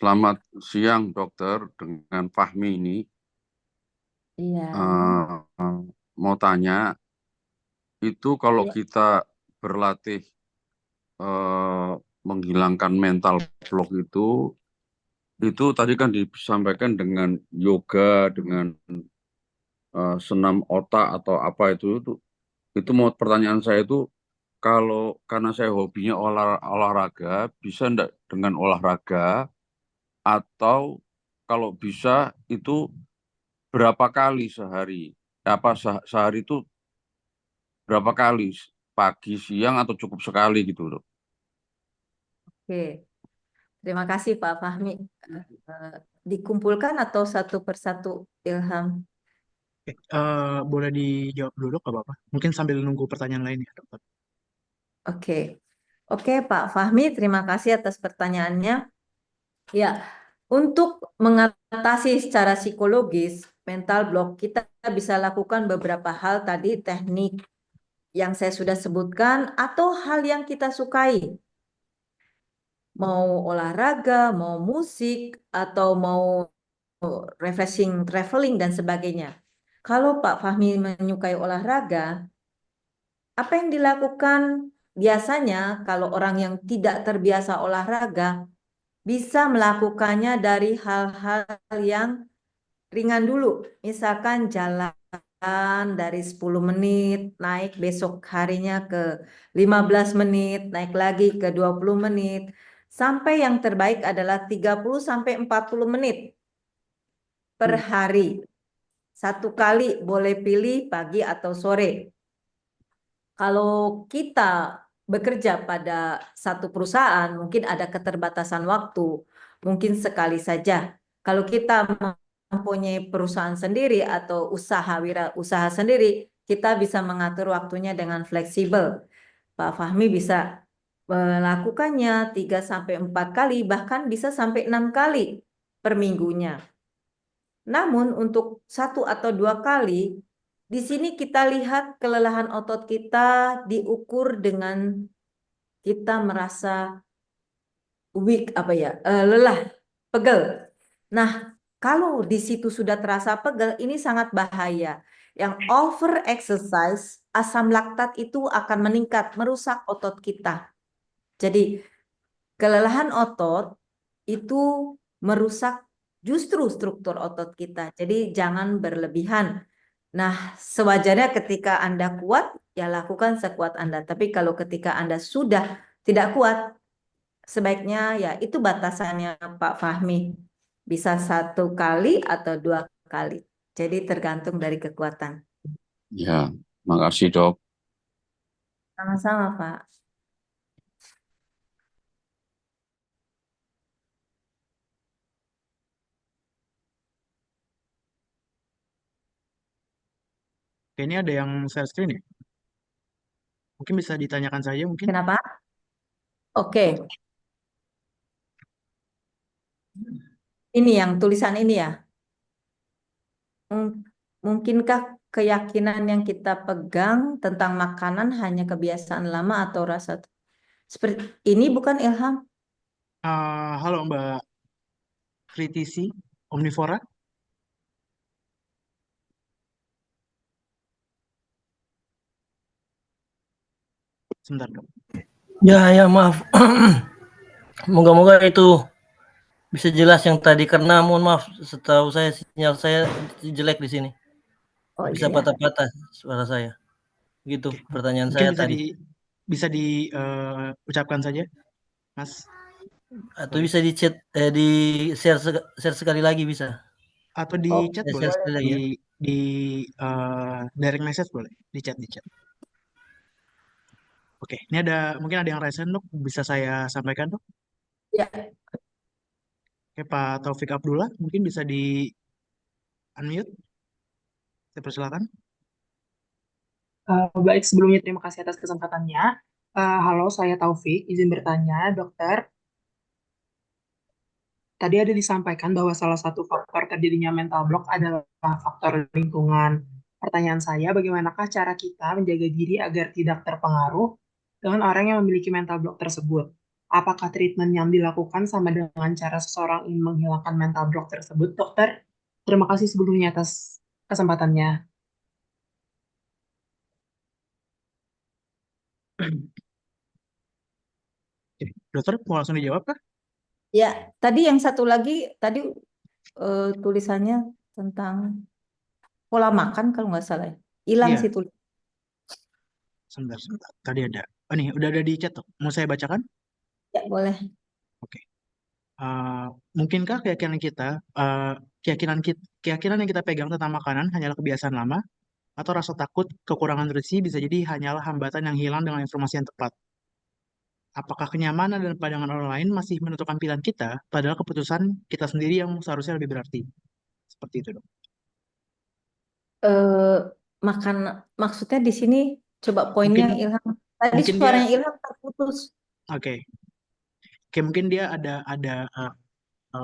Selamat siang, dokter. Dengan Fahmi ini, Iya, mau tanya, itu kalau iya, kita berlatih eh, menghilangkan mental block itu tadi kan disampaikan dengan yoga, dengan senam otak atau apa itu mau pertanyaan saya itu kalau karena saya hobinya olahraga, bisa enggak dengan olahraga atau kalau bisa itu berapa kali sehari? Apa sehari itu berapa kali? Pagi, siang, atau cukup sekali gitu loh. oke. Terima kasih Pak Fahmi. Eh, Dikumpulkan atau satu persatu Ilham? Oke, boleh dijawab dulu nggak apa-apa? Mungkin sambil nunggu pertanyaan lain ya, dokter. Oke, oke Pak Fahmi, terima kasih atas pertanyaannya. Ya, untuk mengatasi secara psikologis mental block, kita bisa lakukan beberapa hal tadi, teknik yang saya sudah sebutkan, atau hal yang kita sukai. Mau olahraga, mau musik, atau mau refreshing, traveling, dan sebagainya. Kalau Pak Fahmi menyukai olahraga, apa yang dilakukan biasanya kalau orang yang tidak terbiasa olahraga bisa melakukannya dari hal-hal yang ringan dulu. Misalkan jalan dari 10 menit, naik besok harinya ke 15 menit, naik lagi ke 20 menit, sampai yang terbaik adalah 30 sampai 40 menit per Hmm. hari. Satu kali boleh pilih pagi atau sore. Kalau kita bekerja pada satu perusahaan, mungkin ada keterbatasan waktu, mungkin sekali saja. Kalau kita mempunyai perusahaan sendiri atau wirausaha sendiri, kita bisa mengatur waktunya dengan fleksibel. Pak Fahmi bisa melakukannya 3 sampai 4 kali, bahkan bisa sampai 6 kali per minggunya. Namun untuk satu atau dua kali, di sini kita lihat kelelahan otot kita diukur dengan kita merasa weak lelah, pegel. Nah, kalau di situ sudah terasa pegel, ini sangat bahaya. Yang over exercise, asam laktat itu akan meningkat, merusak otot kita. Jadi kelelahan otot itu merusak justru struktur otot kita. Jadi jangan berlebihan. Nah, sewajarnya ketika Anda kuat, ya lakukan sekuat Anda. Tapi kalau ketika Anda sudah tidak kuat, sebaiknya ya itu batasannya Pak Fahmi. Bisa satu kali atau dua kali. Jadi tergantung dari kekuatan. Ya, makasih dok. Sama-sama, Pak. Kayaknya ada yang share screen ya? Mungkin bisa ditanyakan saja mungkin. Kenapa? Oke, ini yang tulisan ini ya. Mungkinkah keyakinan yang kita pegang tentang makanan hanya kebiasaan lama atau rasa seperti ini bukan Ilham? Halo Mbak Kritisi, Omnivora. Sebentar dok. Ya, ya maaf. Moga-moga itu bisa jelas yang tadi karena mohon maaf setahu saya sinyal saya jelek di sini. Oh Bisa iya. patah-patah suara saya. Gitu Oke. pertanyaan Mungkin saya bisa tadi. diucapkan saja, Mas. Atau Boleh. bisa di chat di share sekali lagi bisa. Atau di Oh, chat Saya boleh. share sekali lagi Di ya. di direct message boleh. Di chat. Oke, ini mungkin ada yang resen dok, bisa saya sampaikan dok. ya. Oke, Pak Taufik Abdullah, mungkin bisa di unmute. Saya persilakan. Baik, sebelumnya terima kasih atas kesempatannya. Halo, saya Taufik. Izin bertanya, dokter. Tadi ada disampaikan bahwa salah satu faktor terjadinya mental block adalah faktor lingkungan. Pertanyaan saya, bagaimanakah cara kita menjaga diri agar tidak terpengaruh dengan orang yang memiliki mental block tersebut? Apakah treatment yang dilakukan sama dengan cara seseorang ingin menghilangkan mental block tersebut, dokter? Terima kasih sebelumnya atas kesempatannya. Oke, dokter mau langsung dijawab kah? Ya, tadi yang satu lagi tadi tulisannya tentang pola makan kalau nggak salah. Hilang Iya, sih tulis. sebentar. Tadi ada. Oh nih, udah ada di chat tuh. Mau saya bacakan? Ya, boleh. Oke. Mungkinkah eh, keyakinan yang kita pegang tentang makanan hanyalah kebiasaan lama, atau rasa takut kekurangan nutrisi bisa jadi hanyalah hambatan yang hilang dengan informasi yang tepat? Apakah kenyamanan dan pandangan orang lain masih menentukan pilihan kita, padahal keputusan kita sendiri yang seharusnya lebih berarti? Seperti itu, dok. Eh, makan maksudnya di sini coba poinnya Mungkin Ilham. Tadi mungkin dia suaranya Ilham terputus. oke. Oke, mungkin dia ada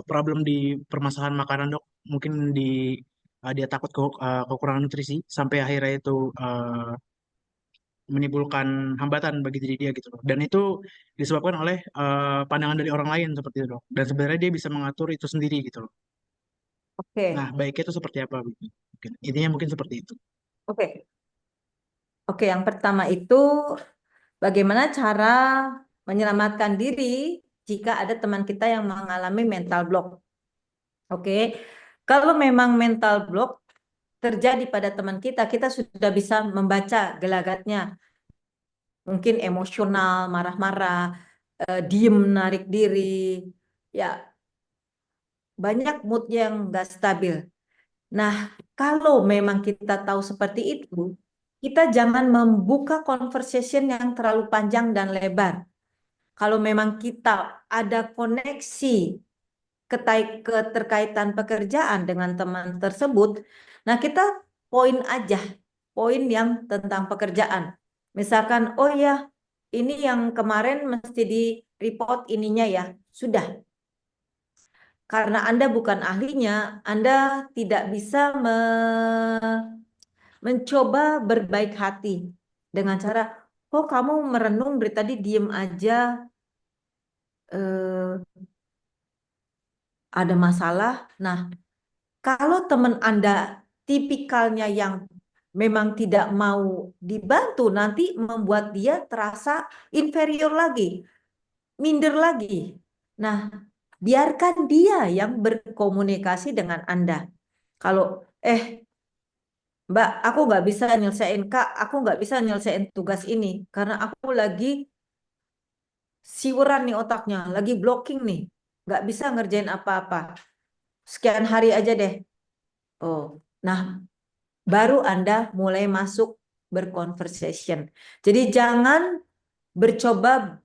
problem di permasalahan makanan, dok. Mungkin dia takut kekurangan nutrisi sampai akhirnya itu menimbulkan hambatan bagi diri dia gitu loh. Dan itu disebabkan oleh pandangan dari orang lain seperti itu, dok. Dan sebenarnya dia bisa mengatur itu sendiri gitu loh. Nah, Oke, baiknya itu seperti apa? Mungkin intinya mungkin seperti itu. oke. Oke, yang pertama itu bagaimana cara menyelamatkan diri jika ada teman kita yang mengalami mental block. Oke, kalau memang mental block terjadi pada teman kita, kita sudah bisa membaca gelagatnya. Mungkin emosional, marah-marah, diem, narik diri. Ya, banyak mood yang nggak stabil. Nah, kalau memang kita tahu seperti itu, kita jangan membuka conversation yang terlalu panjang dan lebar. Kalau memang kita ada koneksi keterkaitan pekerjaan dengan teman tersebut, nah kita poin aja, poin yang tentang pekerjaan. Misalkan, oh ya, ini yang kemarin mesti di report ininya ya, sudah. Karena Anda bukan ahlinya, Anda tidak bisa mencoba berbaik hati dengan cara, oh kamu merenung dari tadi diem aja, ada masalah. Nah, kalau teman Anda tipikalnya yang memang tidak mau dibantu, nanti membuat dia terasa inferior lagi, minder lagi. Nah, biarkan dia yang berkomunikasi dengan Anda. Kalau, Mbak, aku nggak bisa nyelesain, Kak, aku nggak bisa nyelesain tugas ini, karena aku lagi siuran nih otaknya, lagi blocking nih, nggak bisa ngerjain apa-apa. Sekian hari aja deh. Oh, nah baru Anda mulai masuk berconversation. Jadi jangan bercoba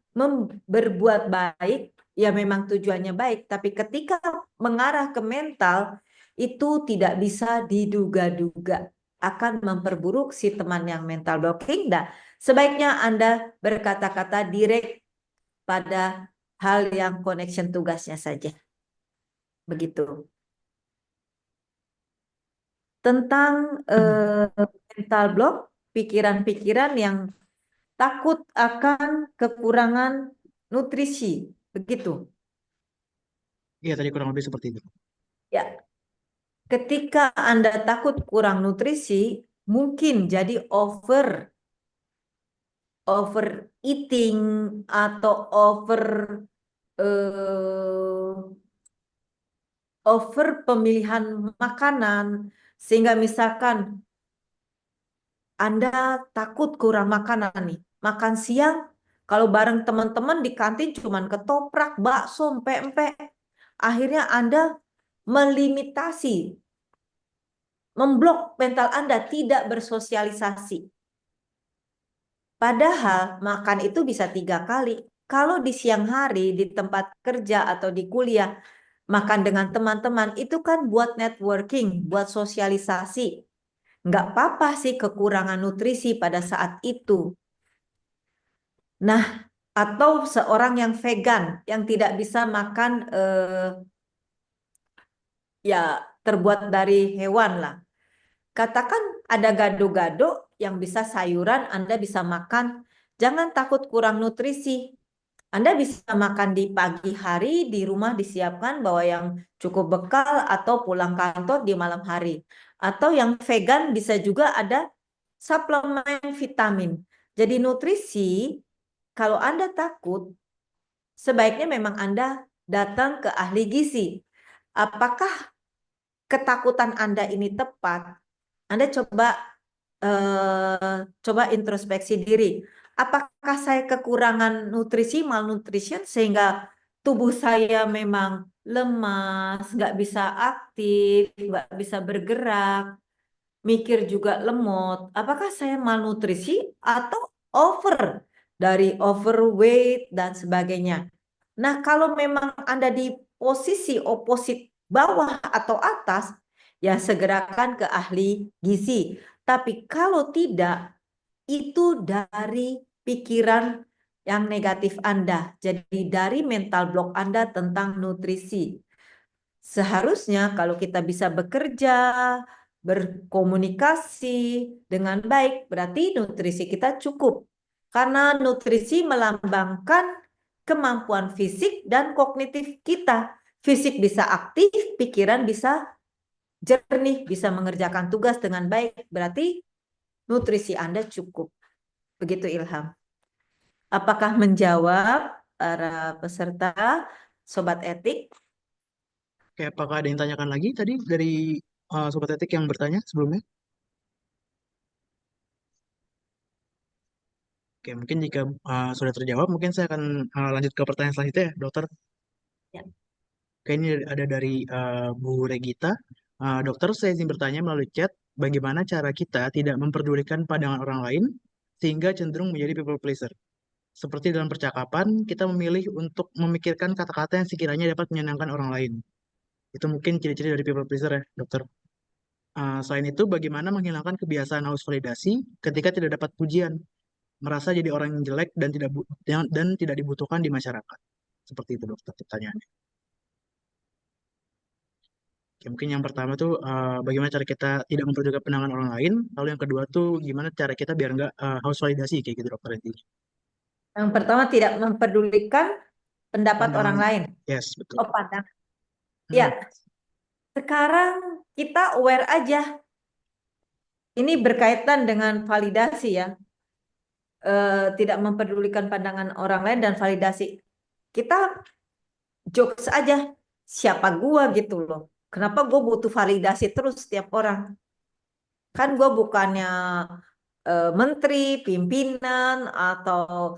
berbuat baik, ya memang tujuannya baik, tapi ketika mengarah ke mental, itu tidak bisa diduga-duga akan memperburuk si teman yang mental blocking. Dah, sebaiknya Anda berkata-kata direct pada hal yang connection tugasnya saja. Begitu. Tentang mental block, pikiran-pikiran yang takut akan kekurangan nutrisi, begitu. Iya, tadi kurang lebih seperti itu. Ya, ketika Anda takut kurang nutrisi, mungkin jadi overeating atau eh, over pemilihan makanan, sehingga misalkan Anda takut kurang makanan nih, makan siang kalau bareng teman-teman di kantin cuman ketoprak, bakso, pempek, akhirnya Anda melimitasi, memblok mental Anda tidak bersosialisasi. Padahal makan itu bisa 3 kali. Kalau di siang hari di tempat kerja atau di kuliah makan dengan teman-teman itu kan buat networking, buat sosialisasi. Nggak apa-apa sih kekurangan nutrisi pada saat itu. Nah, atau seorang yang vegan yang tidak bisa makan ya terbuat dari hewan lah. Katakan ada gado-gado yang bisa sayuran Anda bisa makan. Jangan takut kurang nutrisi. Anda bisa makan di pagi hari, di rumah disiapkan bawa yang cukup bekal atau pulang kantor di malam hari. Atau yang vegan bisa juga ada suplemen vitamin. Jadi nutrisi, kalau Anda takut, sebaiknya memang Anda datang ke ahli gizi. Apakah ketakutan Anda ini tepat? Anda coba introspeksi diri. Apakah saya kekurangan nutrisi, malnutrition, sehingga tubuh saya memang lemas, nggak bisa aktif, nggak bisa bergerak, mikir juga lemot. Apakah saya malnutrisi atau over, dari overweight dan sebagainya? Nah, kalau memang Anda di posisi oposit bawah atau atas, ya segerakan ke ahli gizi. Tapi kalau tidak, itu dari pikiran yang negatif Anda. Jadi dari mental block Anda tentang nutrisi. Seharusnya kalau kita bisa bekerja, berkomunikasi dengan baik, berarti nutrisi kita cukup. Karena nutrisi melambangkan kemampuan fisik dan kognitif kita. Fisik bisa aktif, pikiran bisa jernih, bisa mengerjakan tugas dengan baik. Berarti nutrisi Anda cukup. Begitu Ilham. Apakah menjawab para peserta Sobat Etik? Oke, apakah ada yang tanyakan lagi tadi dari Sobat Etik yang bertanya sebelumnya? Oke, mungkin jika sudah terjawab, mungkin saya akan lanjut ke pertanyaan selanjutnya ya, Dokter. Ya. Oke, ini ada dari Bu Regita. Dokter, saya izin bertanya melalui chat, bagaimana cara kita tidak memperdulikan pandangan orang lain sehingga cenderung menjadi people pleaser? Seperti dalam percakapan, kita memilih untuk memikirkan kata-kata yang sekiranya dapat menyenangkan orang lain. Itu mungkin ciri-ciri dari people pleaser ya, Dokter. Selain itu, bagaimana menghilangkan kebiasaan haus validasi ketika tidak dapat pujian, merasa jadi orang yang jelek dan tidak dibutuhkan di masyarakat. Seperti itu, Dokter, pertanyaannya. Oke, mungkin yang pertama tuh bagaimana cara kita tidak memperdulikan pandangan orang lain, lalu yang kedua tuh gimana cara kita biar nggak haus validasi kayak gitu, Dokter, intinya. Yang pertama tidak memperdulikan pendapat Pandangan, orang lain. yes, betul. Oh, pandangan. Hmm, Ya, sekarang kita aware aja. Ini berkaitan dengan validasi ya. Tidak memperdulikan pandangan orang lain dan validasi. Kita jokes aja. Siapa gua gitu loh. Kenapa gue butuh validasi terus setiap orang? Kan gue bukannya menteri, pimpinan, atau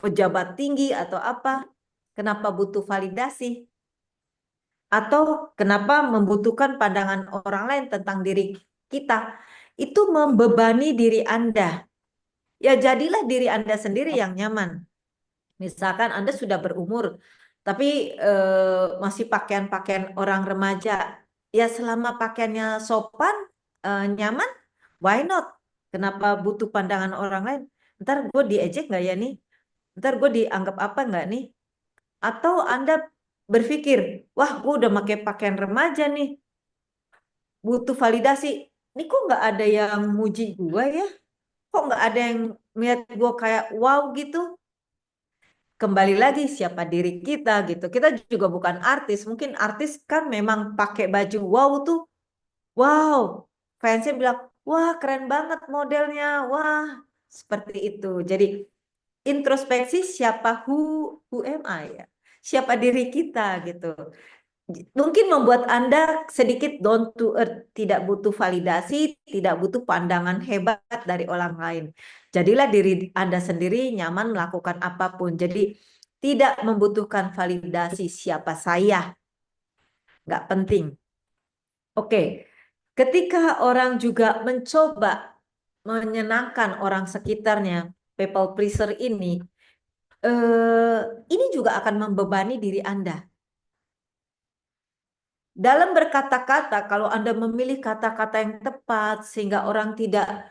pejabat tinggi atau apa. Kenapa butuh validasi? Atau kenapa membutuhkan pandangan orang lain tentang diri kita? Itu membebani diri Anda. Ya jadilah diri Anda sendiri yang nyaman. Misalkan Anda sudah berumur, tapi masih pakaian-pakaian orang remaja. Ya selama pakaiannya sopan, nyaman, why not? Kenapa butuh pandangan orang lain? Ntar gue diejek nggak ya nih? Ntar gue dianggap apa nggak nih? Atau Anda berpikir, wah gue udah pakai pakaian remaja nih, butuh validasi. Ini kok nggak ada yang muji gue ya? Kok nggak ada yang melihat gue kayak wow gitu? Kembali lagi siapa diri kita gitu. Kita juga bukan artis. Mungkin artis kan memang pakai baju wow tuh. Wow. Fansnya bilang, wah keren banget modelnya. Wah, seperti itu. Jadi introspeksi siapa who am I ya? Siapa diri kita gitu. Mungkin membuat Anda sedikit down to earth, tidak butuh validasi, tidak butuh pandangan hebat dari orang lain. Jadilah diri Anda sendiri nyaman melakukan apapun. Jadi tidak membutuhkan validasi siapa saya. Nggak penting. Oke, ketika orang juga mencoba menyenangkan orang sekitarnya, people pleaser ini juga akan membebani diri Anda. Dalam berkata-kata, kalau Anda memilih kata-kata yang tepat sehingga orang tidak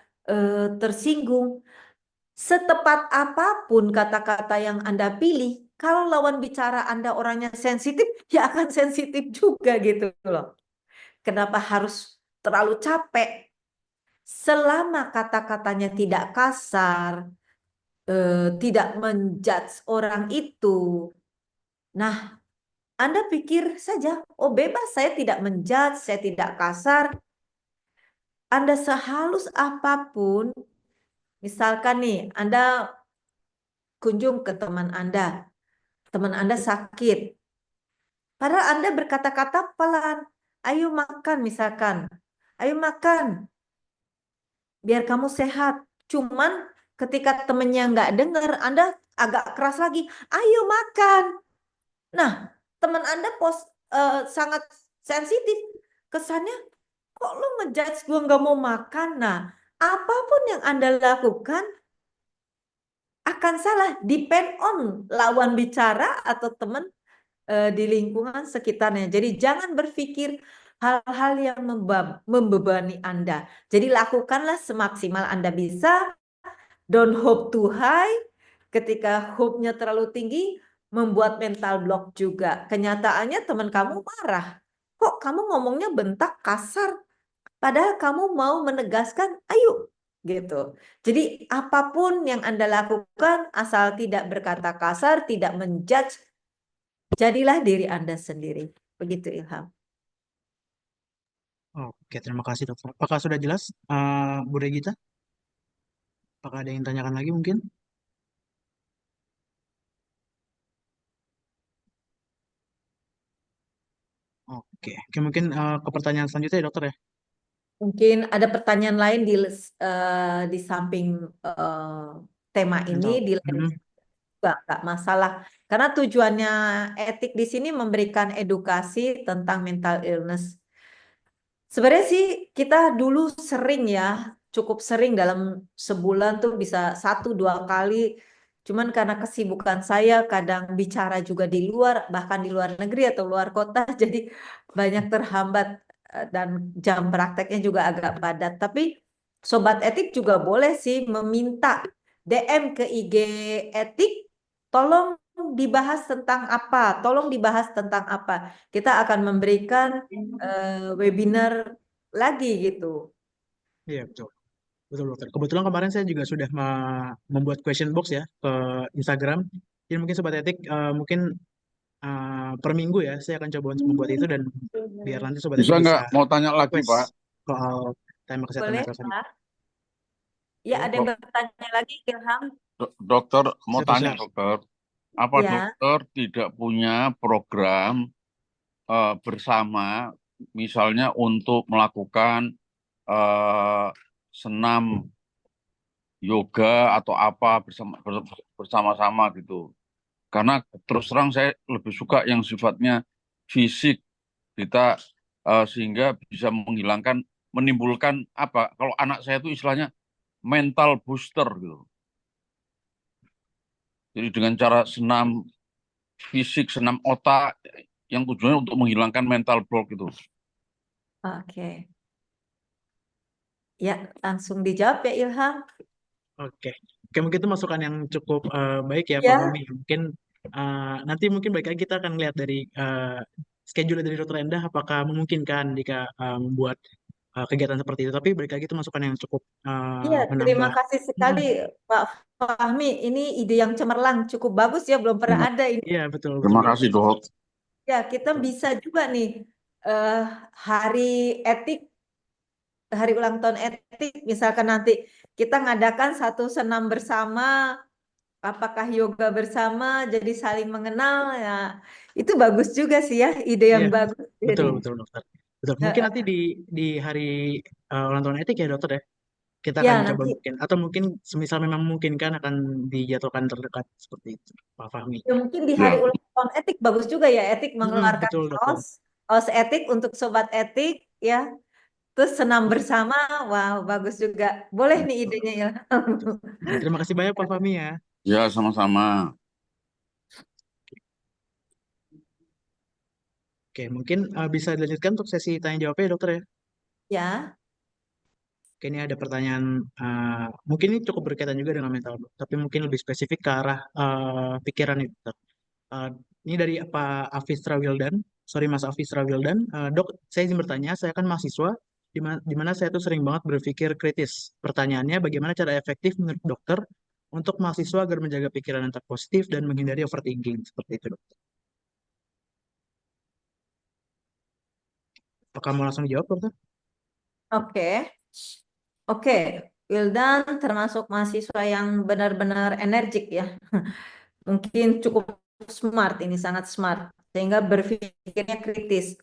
tersinggung, setepat apapun kata-kata yang Anda pilih, kalau lawan bicara Anda orangnya sensitif, ya akan sensitif juga gitu loh. Kenapa harus terlalu capek? Selama kata-katanya tidak kasar, tidak menjudge orang itu. Nah, Anda pikir saja, oh bebas, saya tidak menjudge, saya tidak kasar. Anda sehalus apapun, misalkan nih, Anda kunjung ke teman Anda sakit. Padahal Anda berkata-kata pelan, ayo makan misalkan, ayo makan, biar kamu sehat. Cuman ketika temennya nggak dengar, Anda agak keras lagi, ayo makan. Nah, teman Anda sangat sensitif. Kesannya, kok lu ngejudge gue nggak mau makan? Nah, apapun yang Anda lakukan akan salah. Depend on lawan bicara atau teman di lingkungan sekitarnya. Jadi jangan berpikir hal-hal yang membebani Anda. Jadi lakukanlah semaksimal Anda bisa. Don't hope too high. Ketika hope-nya terlalu tinggi, membuat mental block juga. Kenyataannya teman kamu marah. Kok kamu ngomongnya bentak, kasar? Padahal kamu mau menegaskan, ayo. Gitu. Jadi apapun yang Anda lakukan, asal tidak berkata kasar, tidak menjudge, jadilah diri Anda sendiri. Begitu, Ilham. Oke, terima kasih dokter. Apakah sudah jelas, Bu Regita? Apakah ada yang tanyakan lagi mungkin? Oke, mungkin ke pertanyaan selanjutnya ya dokter ya. Mungkin ada pertanyaan lain di samping tema ini, Mental. di lain juga nggak masalah. Karena tujuannya etik di sini memberikan edukasi tentang mental illness. Sebenarnya sih kita dulu sering ya, cukup sering dalam sebulan tuh bisa 1-2 kali. Cuman karena kesibukan saya kadang bicara juga di luar, bahkan di luar negeri atau luar kota, jadi banyak terhambat dan jam prakteknya juga agak padat. Tapi Sobat Etik juga boleh sih meminta DM ke IG Etik, tolong dibahas tentang apa, tolong dibahas tentang apa. Kita akan memberikan webinar lagi gitu. Iya, betul. Betul, dokter. Kebetulan kemarin saya juga sudah membuat question box ya ke Instagram. Jadi mungkin Sobat Etik mungkin per minggu ya saya akan coba untuk membuat itu dan biar nanti Sobat Bisa Etik bisa nggak mau tanya lagi, request Pak? soal tema kesehatan Boleh, mental tadi. Pak? Ya, ada yang bertanya lagi, Ilham? Dokter, mau Silakan, tanya silakan. dokter, apa Ya. dokter tidak punya program bersama, misalnya untuk melakukan senam yoga atau apa bersama-sama gitu? Karena terus terang saya lebih suka yang sifatnya fisik kita sehingga bisa menimbulkan apa? Kalau anak saya itu istilahnya mental booster gitu. Jadi dengan cara senam fisik, senam otak yang tujuannya untuk menghilangkan mental block itu. Oke. Ya, langsung dijawab ya, Ilham. Oke, mungkin itu masukan yang cukup baik ya, Pak Ya. Fahmi. Mungkin nanti mungkin baik lagi kita akan lihat dari schedule dari Dokter Endah apakah memungkinkan jika membuat kegiatan seperti itu. Tapi balik lagi itu masukan yang cukup Iya, terima menambah. kasih sekali Pak Fahmi. Ini ide yang cemerlang, cukup bagus ya, belum pernah ada ini. Iya, betul, betul. Terima kasih, Dok. Ya, kita bisa juga nih hari etik, hari ulang tahun etik, misalkan nanti kita ngadakan satu senam bersama, apakah yoga bersama, jadi saling mengenal ya. Itu bagus juga sih ya, ide yang Iya, bagus. betul, Jadi, betul, dokter. Betul. Mungkin nanti di hari ulang tahun etik ya, dokter ya. Kita ya akan coba nanti mungkin atau mungkin semisal memang memungkinkan akan dijadwalkan terdekat seperti itu, Pak Fahmi. ya mungkin di hari Ya, ulang tahun etik bagus juga ya, etik mengeluarkan Betul, dokter. kaos etik untuk sobat etik ya. Terus senam bersama, wow bagus juga. Boleh nih idenya Ilham. Oke, terima kasih banyak Pak Fahmi ya. ya sama-sama. Oke, mungkin bisa dilanjutkan untuk sesi tanya jawabnya ya, dokter ya. Ya, Oke, ini ada pertanyaan, mungkin ini cukup berkaitan juga dengan mental, tapi mungkin lebih spesifik ke arah pikiran itu, dokter. Eh, ini dari Pak Afisra Wildan. Sorry Mas Afisra Wildan. Dok, saya izin bertanya, saya kan mahasiswa, di mana saya tuh sering banget berpikir kritis. Pertanyaannya, bagaimana cara efektif menurut dokter untuk mahasiswa agar menjaga pikiran yang tetap positif dan menghindari overthinking seperti itu, dokter. Apakah mau langsung dijawab, dokter? Oke, Wildan termasuk mahasiswa yang benar-benar energik ya. Mungkin cukup smart, ini sangat smart, sehingga berpikirnya kritis.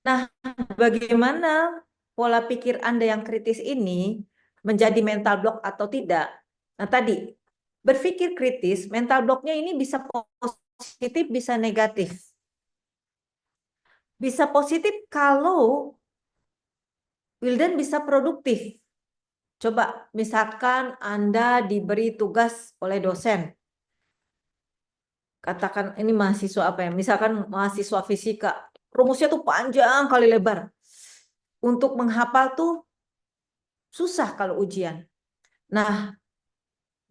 Nah, bagaimana pola pikir Anda yang kritis ini menjadi mental block atau tidak? Nah, tadi berpikir kritis, mental blocknya ini bisa positif, bisa negatif. Bisa positif kalau Wildan bisa produktif. Coba misalkan Anda diberi tugas oleh dosen. Katakan ini mahasiswa apa ya? Misalkan mahasiswa fisika. Rumusnya tuh panjang kali lebar. Untuk menghafal tuh susah kalau ujian. Nah,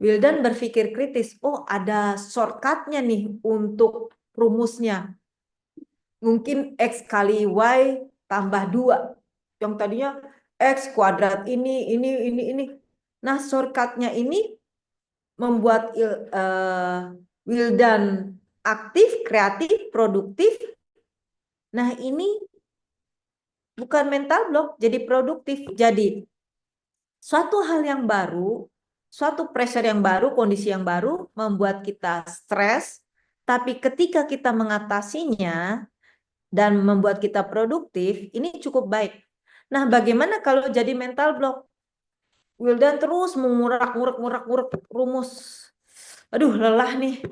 Wildan berpikir kritis. Oh, ada shortcutnya nih untuk rumusnya. Mungkin X kali Y tambah 2. Yang tadinya X kuadrat ini. Nah, shortcutnya ini membuat Wildan aktif, kreatif, produktif. Nah, ini bukan mental block, jadi produktif. Jadi, suatu hal yang baru, suatu pressure yang baru, kondisi yang baru membuat kita stres, tapi ketika kita mengatasinya dan membuat kita produktif, ini cukup baik. Nah, bagaimana kalau jadi mental block? Wildan terus mengurak-ngurak rumus. Aduh, lelah nih.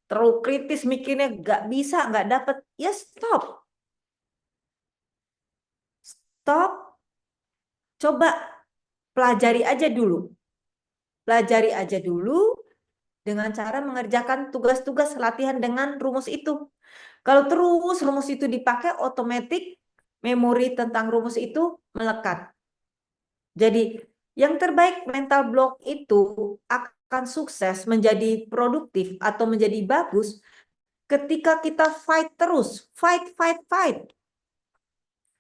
Terlalu kritis mikirnya, nggak bisa, nggak dapat. Ya stop. Stop. Coba pelajari aja dulu. Pelajari aja dulu dengan cara mengerjakan tugas-tugas latihan dengan rumus itu. Kalau terus rumus itu dipakai, otomatis memori tentang rumus itu melekat. Jadi yang terbaik mental block itu akan sukses menjadi produktif atau menjadi bagus ketika kita fight terus. Fight.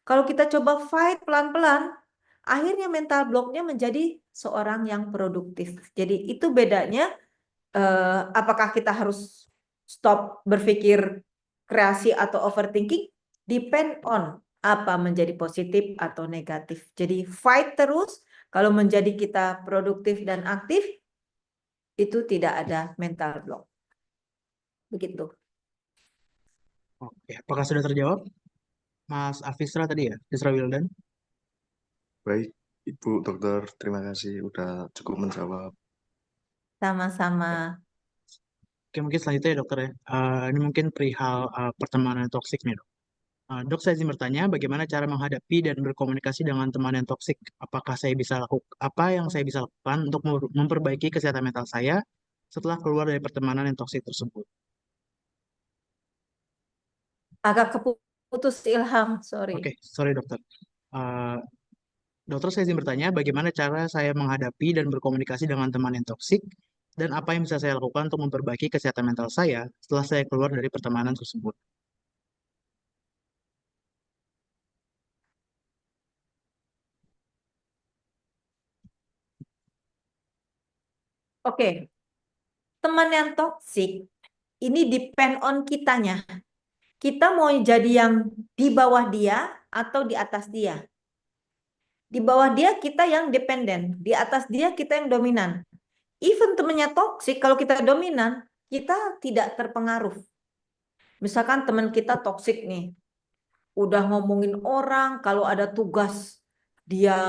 Kalau kita coba fight pelan-pelan, akhirnya mental blocknya menjadi seorang yang produktif. Jadi itu bedanya, apakah kita harus stop berpikir kreasi atau overthinking? Depend on apa menjadi positif atau negatif. Jadi fight terus, kalau menjadi kita produktif dan aktif, itu tidak ada mental block. Begitu. Oke, apakah sudah terjawab? Mas Afisra tadi ya, Afisra Wildan. Baik, Ibu Dokter, terima kasih udah cukup menjawab. Sama-sama. Oke, mungkin selanjutnya ya dokter ya. Ini mungkin perihal pertemanan toksik nih dok. Dok, saya izin bertanya, bagaimana cara menghadapi dan berkomunikasi dengan teman yang toksik? Apa yang saya bisa lakukan untuk memperbaiki kesehatan mental saya setelah keluar dari pertemanan yang toksik tersebut? Agak keputus Ilham, sorry. Oke, sorry dokter. Dokter, saya izin bertanya, bagaimana cara saya menghadapi dan berkomunikasi dengan teman yang toksik, dan apa yang bisa saya lakukan untuk memperbaiki kesehatan mental saya setelah saya keluar dari pertemanan tersebut? Oke, teman yang toksik ini depend on kitanya. Kita mau jadi yang di bawah dia atau di atas dia. Di bawah dia kita yang dependen, di atas dia kita yang dominan. Even temannya toksik, kalau kita dominan, kita tidak terpengaruh. Misalkan teman kita toksik nih, udah ngomongin orang, kalau ada tugas dia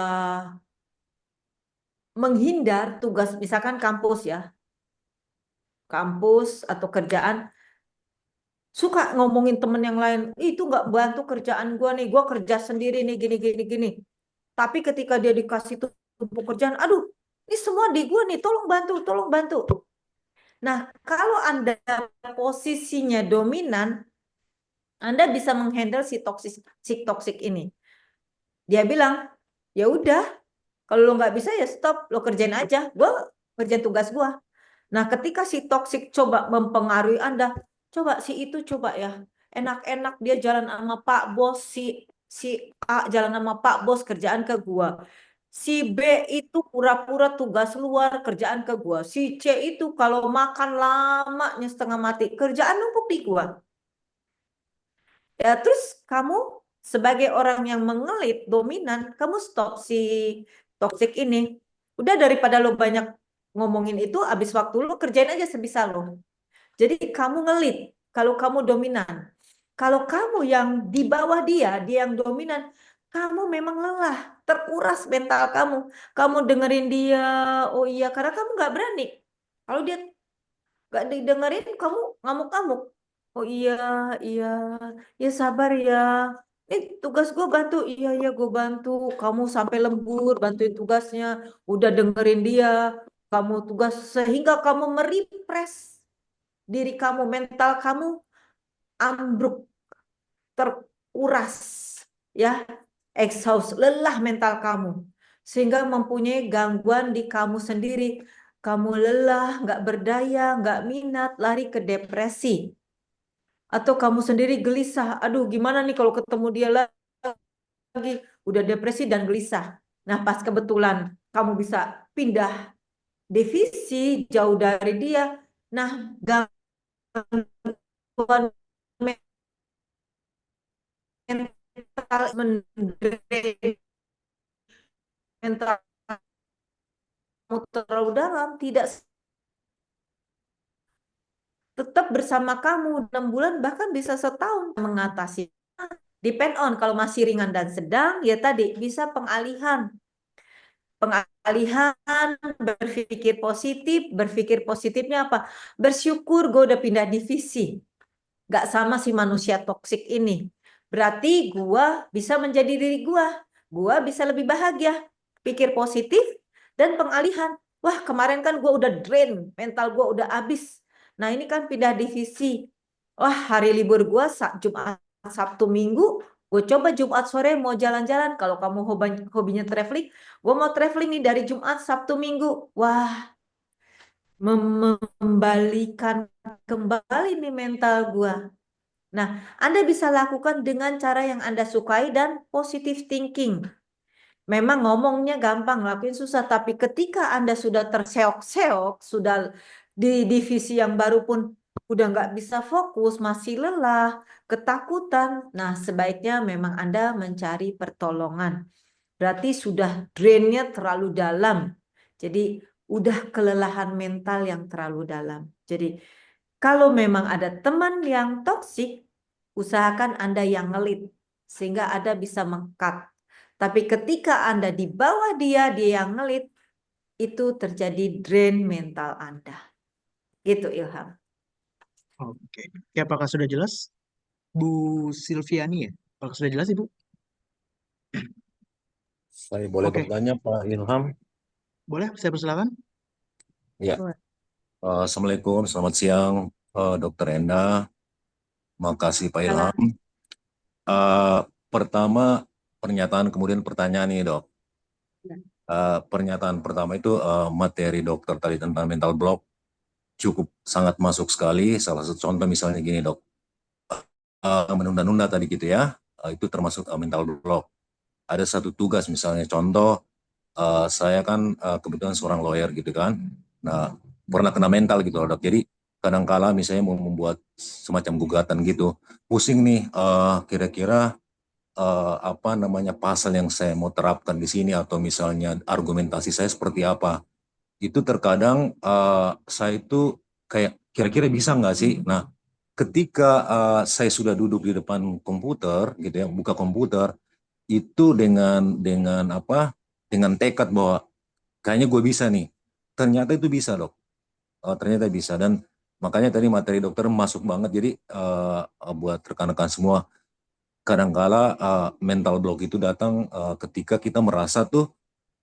menghindar tugas, misalkan kampus ya, kampus atau kerjaan, suka ngomongin temen yang lain, itu nggak bantu kerjaan gue nih, gue kerja sendiri nih, gini. Tapi ketika dia dikasih tumpuk kerjaan, aduh, ini semua di gue nih, tolong bantu. Nah, kalau Anda posisinya dominan, Anda bisa menghandle si toksik ini. Dia bilang, ya udah, kalau lo nggak bisa ya stop, lo kerjain aja, gue kerjain tugas gue. Nah, ketika si toksik coba mempengaruhi Anda, coba si itu coba ya, enak-enak dia jalan sama Pak Bos, si A jalan sama Pak Bos kerjaan ke gua. Si B itu pura-pura tugas luar kerjaan ke gua. Si C itu kalau makan lamanya setengah mati, kerjaan numpuk di gua. Ya, terus kamu sebagai orang yang mengelit, dominan, kamu stop si toxic ini. Udah, daripada lo banyak ngomongin itu, habis waktu lo kerjain aja sebisa lo. Jadi kamu ngelit, kalau kamu dominan. Kalau kamu yang di bawah dia yang dominan, kamu memang lelah, terkuras mental kamu. Kamu dengerin dia, oh iya, karena kamu nggak berani. Kalau dia nggak didengerin, kamu ngamuk-ngamuk. Oh iya, iya, ya sabar ya. Tugas gue bantu, iya iya gue bantu. Kamu sampai lembur bantuin tugasnya, udah dengerin dia. Kamu tugas sehingga kamu merepress diri kamu, mental kamu ambruk, terkuras, ya, exhaust, lelah mental kamu, sehingga mempunyai gangguan di kamu sendiri. Kamu lelah, nggak berdaya, nggak minat, lari ke depresi. Atau kamu sendiri gelisah, aduh gimana nih kalau ketemu dia lagi, udah depresi dan gelisah. Nah, pas kebetulan kamu bisa pindah divisi jauh dari dia, nah gangguan mental, mental kamu terlalu dalam, tidak tetap bersama kamu 6 bulan bahkan bisa setahun mengatasi. Depend on, kalau masih ringan dan sedang, ya tadi bisa pengalihan, berpikir positif. Berpikir positifnya apa? Bersyukur gue udah pindah divisi, gak sama si manusia toksik ini. Berarti gue bisa menjadi diri gue bisa lebih bahagia. Pikir positif dan pengalihan. Wah, kemarin kan gue udah drain, mental gue udah habis. Nah, ini kan pindah divisi. Wah, hari libur gue Jumat, Sabtu, Minggu, gue coba Jumat sore mau jalan-jalan. Kalau kamu hobinya traveling, gue mau traveling nih dari Jumat, Sabtu, Minggu. Wah, membalikan kembali nih mental gue. Nah, Anda bisa lakukan dengan cara yang Anda sukai dan positive thinking. Memang ngomongnya gampang, lakuin susah. Tapi ketika Anda sudah terseok-seok, sudah di divisi yang baru pun udah nggak bisa fokus, masih lelah, ketakutan. Nah, sebaiknya memang Anda mencari pertolongan. Berarti sudah drainnya terlalu dalam. Jadi udah kelelahan mental yang terlalu dalam. Jadi kalau memang ada teman yang toksik, usahakan Anda yang ngelit sehingga Anda bisa meng-cut. Tapi ketika Anda di bawah dia yang ngelit, itu terjadi drain mental Anda. Gitu, Ilham. Oke. Oke, apakah sudah jelas? Bu Silviani ya? Apakah sudah jelas, Ibu? Saya boleh Oke, bertanya, Pak Ilham? boleh saya persilakan? Ya. Boleh. Assalamualaikum, selamat siang, Dokter Enda. Makasih, Pak Ilham. Pertama, pernyataan, kemudian pertanyaan nih, Dok. Ya. Pernyataan pertama itu materi dokter tadi tentang mental block cukup sangat masuk sekali. Salah satu contoh misalnya gini, Dok. Menunda-nunda tadi gitu ya, itu termasuk mental block. Ada satu tugas misalnya, contoh, saya kan kebetulan seorang lawyer gitu kan. Nah, pernah kena mental gitu loh, Dok. Jadi kadangkala misalnya mau membuat semacam gugatan gitu, pusing nih kira-kira apa namanya pasal yang saya mau terapkan di sini atau misalnya argumentasi saya seperti apa. Itu terkadang saya itu kayak kira-kira bisa nggak sih? Nah, ketika saya sudah duduk di depan komputer gitu ya, buka komputer itu dengan apa? Dengan tekad bahwa kayaknya gue bisa nih. Ternyata itu bisa, Dok. Ternyata bisa dan makanya tadi materi dokter masuk banget. Jadi buat rekan-rekan semua, kadangkala mental block itu datang ketika kita merasa tuh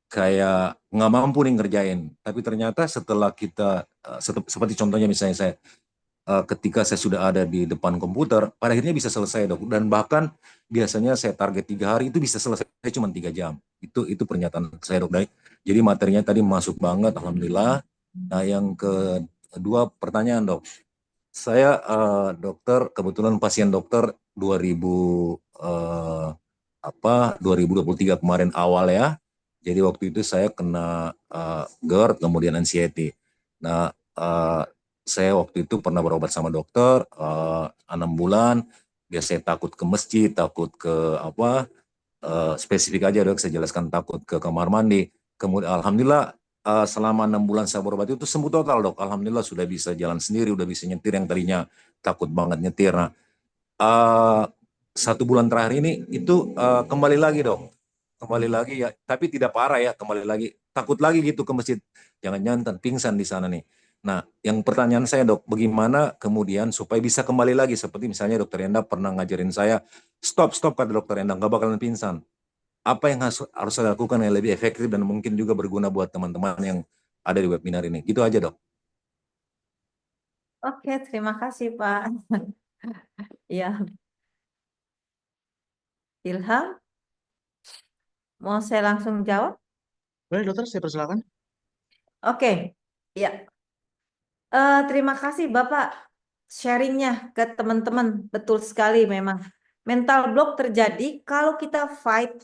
kayak nggak mampu nih ngerjain. Tapi ternyata setelah kita, seperti contohnya misalnya saya, ketika saya sudah ada di depan komputer, pada akhirnya bisa selesai, Dok. Dan bahkan biasanya saya target 3 hari itu bisa selesai cuma 3 jam. Itu pernyataan saya, Dok. Jadi materinya tadi masuk banget, alhamdulillah. Nah, yang kedua pertanyaan, Dok. Saya dokter, kebetulan pasien dokter 2023 kemarin awal ya. Jadi waktu itu saya kena GERD, kemudian anxiety. Nah, saya waktu itu pernah berobat sama dokter 6 bulan. Dia saya takut ke masjid, takut ke apa, spesifik aja dok, saya jelaskan takut ke kamar mandi. Kemudian alhamdulillah selama 6 bulan saya berobat itu sembuh total dok. Alhamdulillah sudah bisa jalan sendiri, udah bisa nyetir yang tadinya takut banget nyetir. Nah, 1 bulan terakhir ini itu kembali lagi dok, kembali lagi ya, tapi tidak parah ya, kembali lagi takut lagi gitu ke masjid, jangan-jangan pingsan di sana nih. Nah, yang pertanyaan saya dok, bagaimana kemudian supaya bisa kembali lagi, seperti misalnya dokter Enda pernah ngajarin saya, stop kata dokter Enda, nggak bakalan pingsan. Apa yang harus saya lakukan yang lebih efektif dan mungkin juga berguna buat teman-teman yang ada di webinar ini, gitu aja dok. Oke, terima kasih Pak. Ya, Ilham, mau saya langsung jawab? Boleh dokter, saya persilakan. Oke, ya. Terima kasih Bapak sharingnya ke teman-teman. Betul sekali memang. Mental block terjadi kalau kita fight.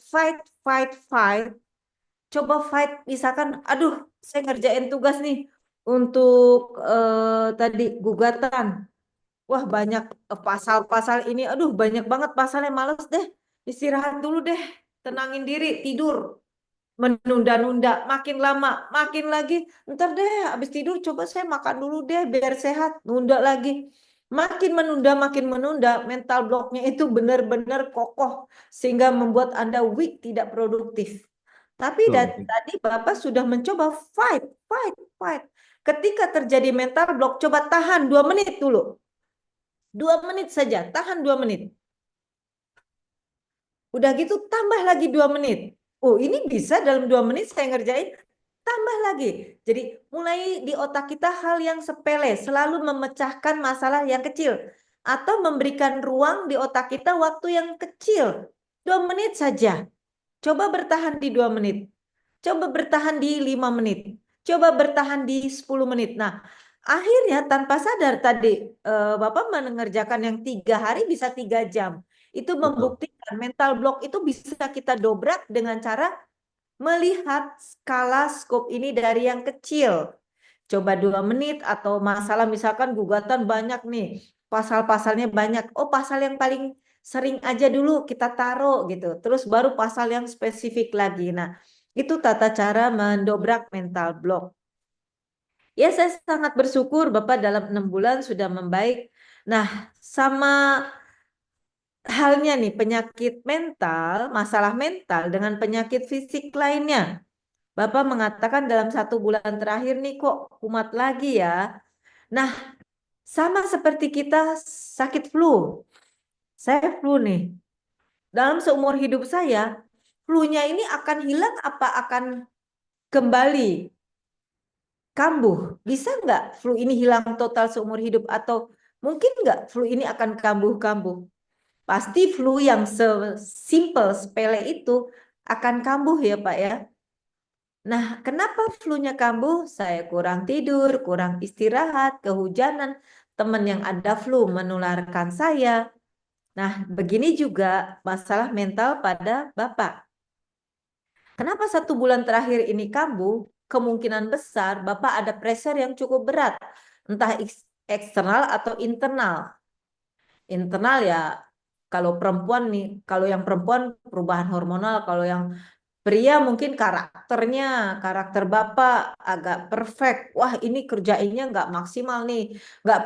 Coba fight, misalkan, aduh, saya ngerjain tugas nih untuk tadi gugatan. Wah, banyak pasal-pasal ini. Aduh, banyak banget pasalnya, males deh. Istirahat dulu deh. Tenangin diri, tidur. Menunda-nunda, makin lama, makin lagi. Ntar deh, habis tidur coba saya makan dulu deh, biar sehat. Nunda lagi. Makin menunda, mental blocknya itu benar-benar kokoh. Sehingga membuat Anda weak, tidak produktif. Tapi tadi Bapak sudah mencoba fight. Ketika terjadi mental block, coba tahan 2 menit dulu. 2 menit saja, tahan 2 menit. Udah gitu tambah lagi 2 menit. Oh, ini bisa dalam 2 menit saya ngerjain, tambah lagi. Jadi mulai di otak kita hal yang sepele, selalu memecahkan masalah yang kecil. Atau memberikan ruang di otak kita waktu yang kecil. 2 menit saja. Coba bertahan di 2 menit. Coba bertahan di 5 menit. Coba bertahan di 10 menit. Nah, akhirnya tanpa sadar tadi Bapak mengerjakan yang 3 hari bisa 3 jam. Itu membuktikan mental block itu bisa kita dobrak dengan cara melihat skala skop ini dari yang kecil. Coba 2 menit atau masalah misalkan gugatan banyak nih. Pasal-pasalnya banyak. Oh, pasal yang paling sering aja dulu kita taruh gitu. Terus baru pasal yang spesifik lagi. Nah, itu tata cara mendobrak mental block. Ya, saya sangat bersyukur Bapak dalam 6 bulan sudah membaik. Nah, sama halnya nih penyakit mental, masalah mental dengan penyakit fisik lainnya. Bapak mengatakan dalam 1 bulan terakhir nih kok kumat lagi ya. Nah, sama seperti kita sakit flu. Saya flu nih. Dalam seumur hidup saya, flu-nya ini akan hilang apa akan kembali kambuh? Bisa nggak flu ini hilang total seumur hidup? Atau mungkin nggak flu ini akan kambuh-kambuh? Pasti flu yang sesimpel, sepele itu akan kambuh ya Pak ya. Nah, kenapa flu-nya kambuh? Saya kurang tidur, kurang istirahat, kehujanan, teman yang ada flu menularkan saya. Nah, begini juga masalah mental pada Bapak. Kenapa 1 bulan terakhir ini kambuh? Kemungkinan besar Bapak ada pressure yang cukup berat, entah eksternal atau internal. Internal ya, kalau perempuan nih, kalau yang perempuan perubahan hormonal, kalau yang pria mungkin karakter Bapak agak perfect. Wah, ini kerjainnya nggak maksimal nih. Nggak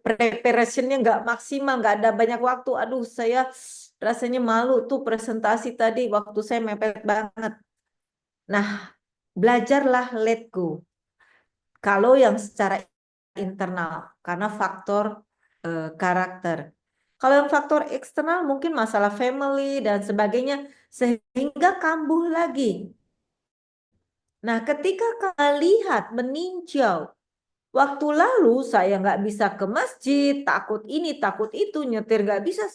preparationnya nggak maksimal, nggak ada banyak waktu. Aduh, saya rasanya malu tuh presentasi tadi, waktu saya mepet banget. Nah, belajarlah let go. Kalau yang secara internal, karena faktor karakter. Kalau yang faktor eksternal mungkin masalah family dan sebagainya, sehingga kambuh lagi. Nah, ketika kalian lihat meninjau, waktu lalu saya nggak bisa ke masjid, takut ini, takut itu, nyetir nggak bisa.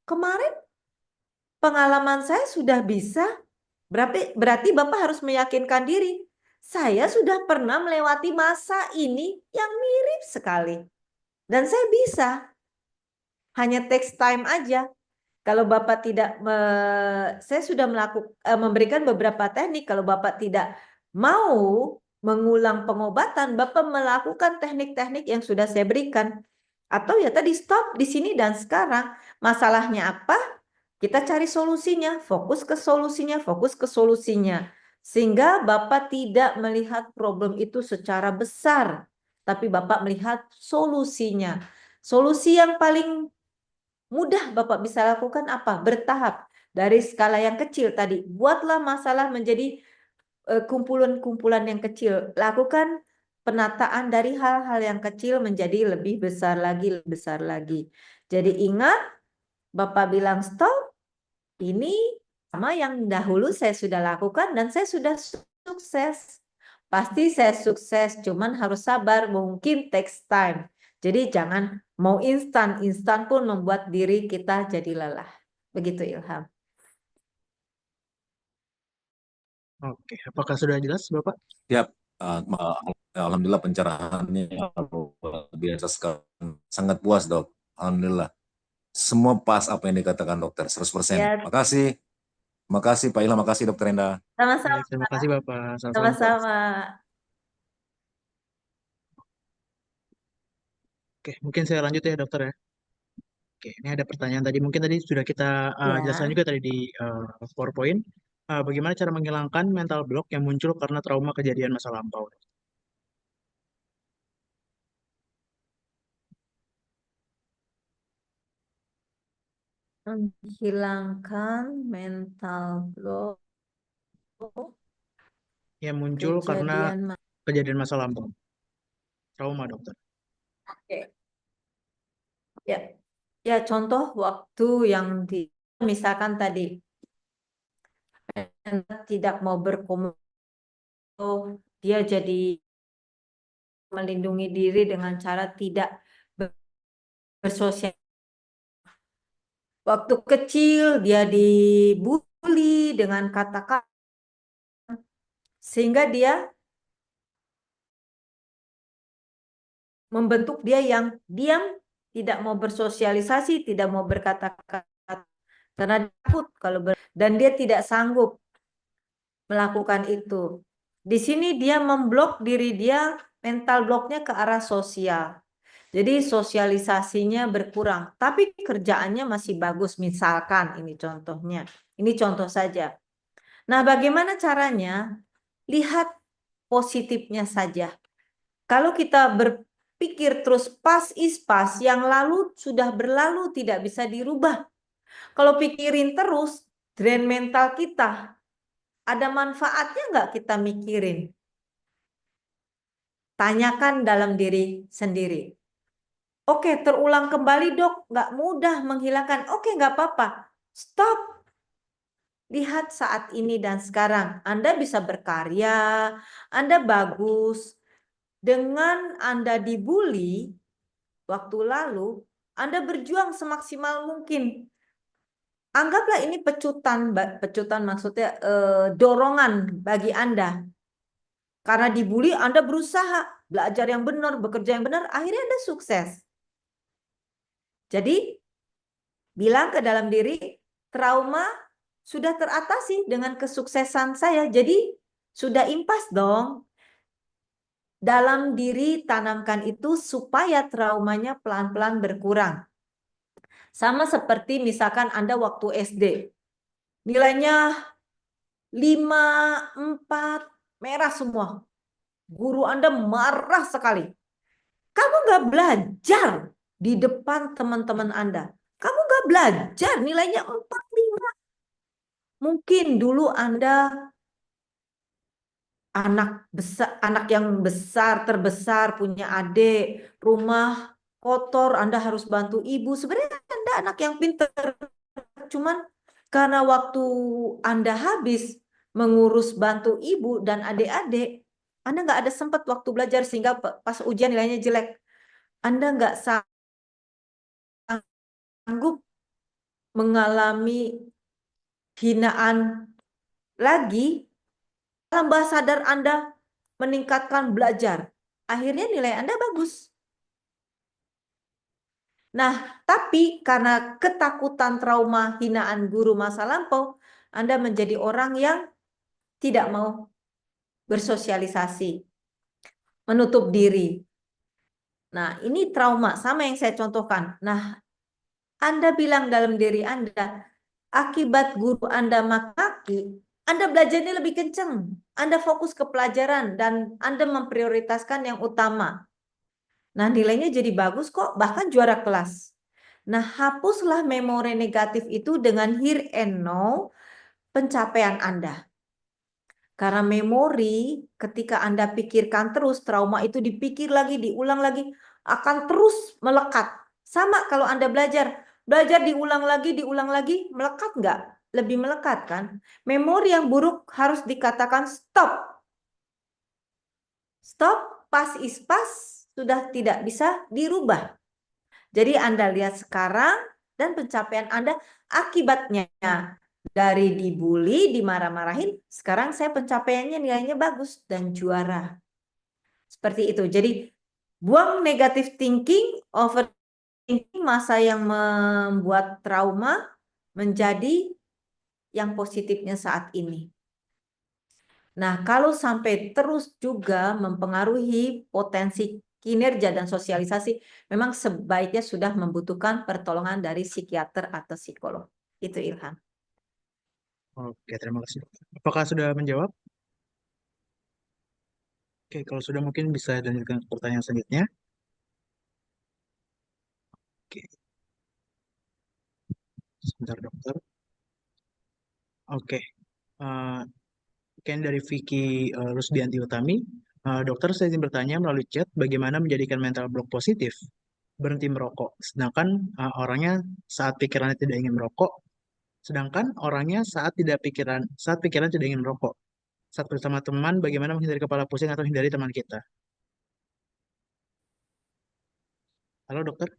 Kemarin pengalaman saya sudah bisa, berarti Bapak harus meyakinkan diri. Saya sudah pernah melewati masa ini yang mirip sekali. Dan saya bisa. Hanya takes time aja. Kalau Bapak tidak, saya sudah memberikan beberapa teknik. Kalau Bapak tidak mau mengulang pengobatan, Bapak melakukan teknik-teknik yang sudah saya berikan. Atau ya tadi stop di sini dan sekarang. Masalahnya apa? Kita cari solusinya, fokus ke solusinya, fokus ke solusinya. Sehingga Bapak tidak melihat problem itu secara besar, tapi Bapak melihat solusinya. Solusi yang paling mudah Bapak bisa lakukan apa? Bertahap. Dari skala yang kecil tadi, buatlah masalah menjadi kumpulan-kumpulan yang kecil. Lakukan penataan dari hal-hal yang kecil menjadi lebih besar lagi, lebih besar lagi. Jadi ingat, Bapak bilang stop, ini sama yang dahulu saya sudah lakukan dan saya sudah sukses. Pasti saya sukses, cuman harus sabar, mungkin takes time. Jadi jangan mau instan, instan pun membuat diri kita jadi lelah. Begitu Ilham. Oke, apakah sudah jelas, Bapak? Siap. Alhamdulillah pencerahannya luar biasa sekali. Sangat puas, Dok. Alhamdulillah. Semua pas apa yang dikatakan dokter, 100%. Ya. Makasih. Makasih Pak Ilham, makasih Dokter Enda. Sama-sama. Baik, terima kasih Bapak. Sama-sama. Oke, mungkin saya lanjut ya dokter ya. Oke, ini ada pertanyaan tadi. Mungkin tadi sudah kita Ya. jelaskan juga tadi di PowerPoint. Bagaimana cara menghilangkan mental block yang muncul karena trauma kejadian masa lampau? Menghilangkan mental block Yang muncul karena kejadian. kejadian masa lampau. Trauma, dokter. Oke. Ya. Ya, contoh waktu yang misalkan tadi tidak mau berkomunikasi, dia jadi melindungi diri dengan cara tidak bersosial. Waktu kecil dia dibully dengan kata-kata sehingga dia membentuk dia yang diam, tidak mau bersosialisasi, tidak mau berkata-kata karena takut dan dia tidak sanggup melakukan itu. Di sini dia memblok diri dia, mental bloknya ke arah sosial. Jadi sosialisasinya berkurang, tapi kerjaannya masih bagus. Misalkan ini contohnya, ini contoh saja. Nah, bagaimana caranya? Lihat positifnya saja. Kalau kita berpikir terus pas is pas, yang lalu sudah berlalu tidak bisa dirubah. Kalau pikirin terus, drain mental kita. Ada manfaatnya nggak kita mikirin? Tanyakan dalam diri sendiri. Oke, terulang kembali dok, nggak mudah menghilangkan. Oke, nggak apa-apa. Stop. Lihat saat ini dan sekarang. Anda bisa berkarya, Anda bagus. Dengan Anda dibully waktu lalu, Anda berjuang semaksimal mungkin. Anggaplah ini pecutan maksudnya dorongan bagi Anda. Karena dibully, Anda berusaha belajar yang benar, bekerja yang benar, akhirnya Anda sukses. Jadi, bilang ke dalam diri, trauma sudah teratasi dengan kesuksesan saya. Jadi, sudah impas dong. Dalam diri tanamkan itu supaya traumanya pelan-pelan berkurang. Sama seperti misalkan Anda waktu SD. Nilainya 5, 4, merah semua. Guru Anda marah sekali. Kamu nggak belajar di depan teman-teman Anda. Kamu nggak belajar, nilainya 4, 5. Mungkin dulu Anda anak yang besar, terbesar, punya adik, rumah kotor, Anda harus bantu ibu. Sebenarnya Anda anak yang pintar. Cuman karena waktu Anda habis mengurus bantu ibu dan adik-adik, Anda nggak ada sempat waktu belajar sehingga pas ujian nilainya jelek. Anda nggak sanggup mengalami hinaan lagi. Alam bawah sadar Anda meningkatkan belajar. Akhirnya nilai Anda bagus. Nah, tapi karena ketakutan, trauma, hinaan guru masa lampau, Anda menjadi orang yang tidak mau bersosialisasi, menutup diri. Nah, ini trauma, sama yang saya contohkan. Nah, Anda bilang dalam diri Anda, akibat guru Anda maki, Anda belajarnya lebih kenceng. Anda fokus ke pelajaran dan Anda memprioritaskan yang utama. Nah, nilainya jadi bagus kok, bahkan juara kelas. Nah, hapuslah memori negatif itu dengan here and now pencapaian Anda. Karena memori ketika Anda pikirkan terus, trauma itu dipikir lagi, diulang lagi, akan terus melekat. Sama kalau Anda belajar diulang lagi, melekat nggak? Lebih melekat kan? Memori yang buruk harus dikatakan stop. Stop, pas is pas, sudah tidak bisa dirubah. Jadi Anda lihat sekarang dan pencapaian Anda akibatnya dari dibully, dimarah-marahin, sekarang saya pencapaiannya nilainya bagus dan juara. Seperti itu. Jadi buang negative thinking, overthinking, masa yang membuat trauma menjadi yang positifnya saat ini. Nah, kalau sampai terus juga mempengaruhi potensi kinerja dan sosialisasi, memang sebaiknya sudah membutuhkan pertolongan dari psikiater atau psikolog. Itu Ilham. Oke, terima kasih. Apakah sudah menjawab? Oke, kalau sudah mungkin bisa lanjutkan ke pertanyaan selanjutnya. Oke, sebentar dokter. Oke, Ken dari Vicky Rusdianti Utami. Dokter, saya ingin bertanya melalui chat, bagaimana menjadikan mental block positif? Berhenti merokok, sedangkan orangnya saat pikirannya tidak ingin merokok, sedangkan orangnya saat pikiran tidak ingin merokok. Saat bersama teman, bagaimana menghindari kepala pusing atau hindari teman kita? Halo dokter,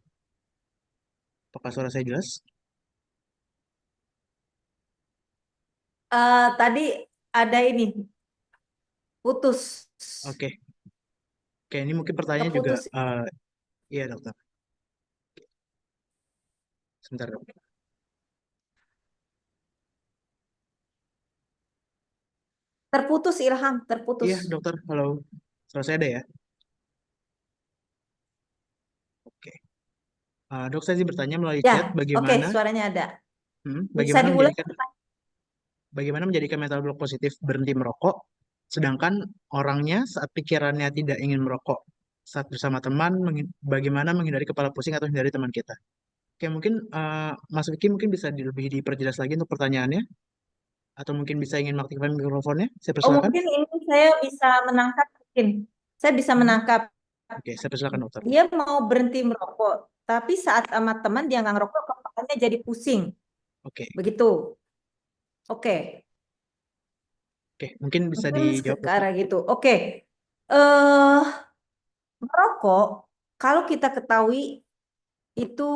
apakah suara saya jelas? Tadi ada ini putus. Oke, ini mungkin pertanyaannya juga, Keputus. iya dokter. Sebentar dokter. Terputus Ilham, terputus. Iya dokter, halo. Suara saya ada ya? Oke. Dok, saya ingin bertanya melalui Ya, chat, oke, bagaimana suaranya ada. Bisa bagaimana diulang? menjadikan mental block positif berhenti merokok, sedangkan orangnya saat pikirannya tidak ingin merokok. Saat bersama teman, bagaimana menghindari kepala pusing atau hindari teman kita? Oke, mungkin Mas Vicky mungkin bisa lebih diperjelas lagi untuk pertanyaannya, atau mungkin bisa ingin mengaktifkan mikrofonnya. Saya Oh, persilakan. mungkin ini saya bisa menangkap, mungkin. Saya bisa menangkap. Oke, saya persilakan dokter. Dia mau berhenti merokok, tapi saat sama teman dia nggak ngerokok, kepalanya jadi pusing. Oke, Begitu. Oke. mungkin bisa Mungkin dijawab ke dokter. arah gitu. Oke. Eh, merokok, kalau kita ketahui itu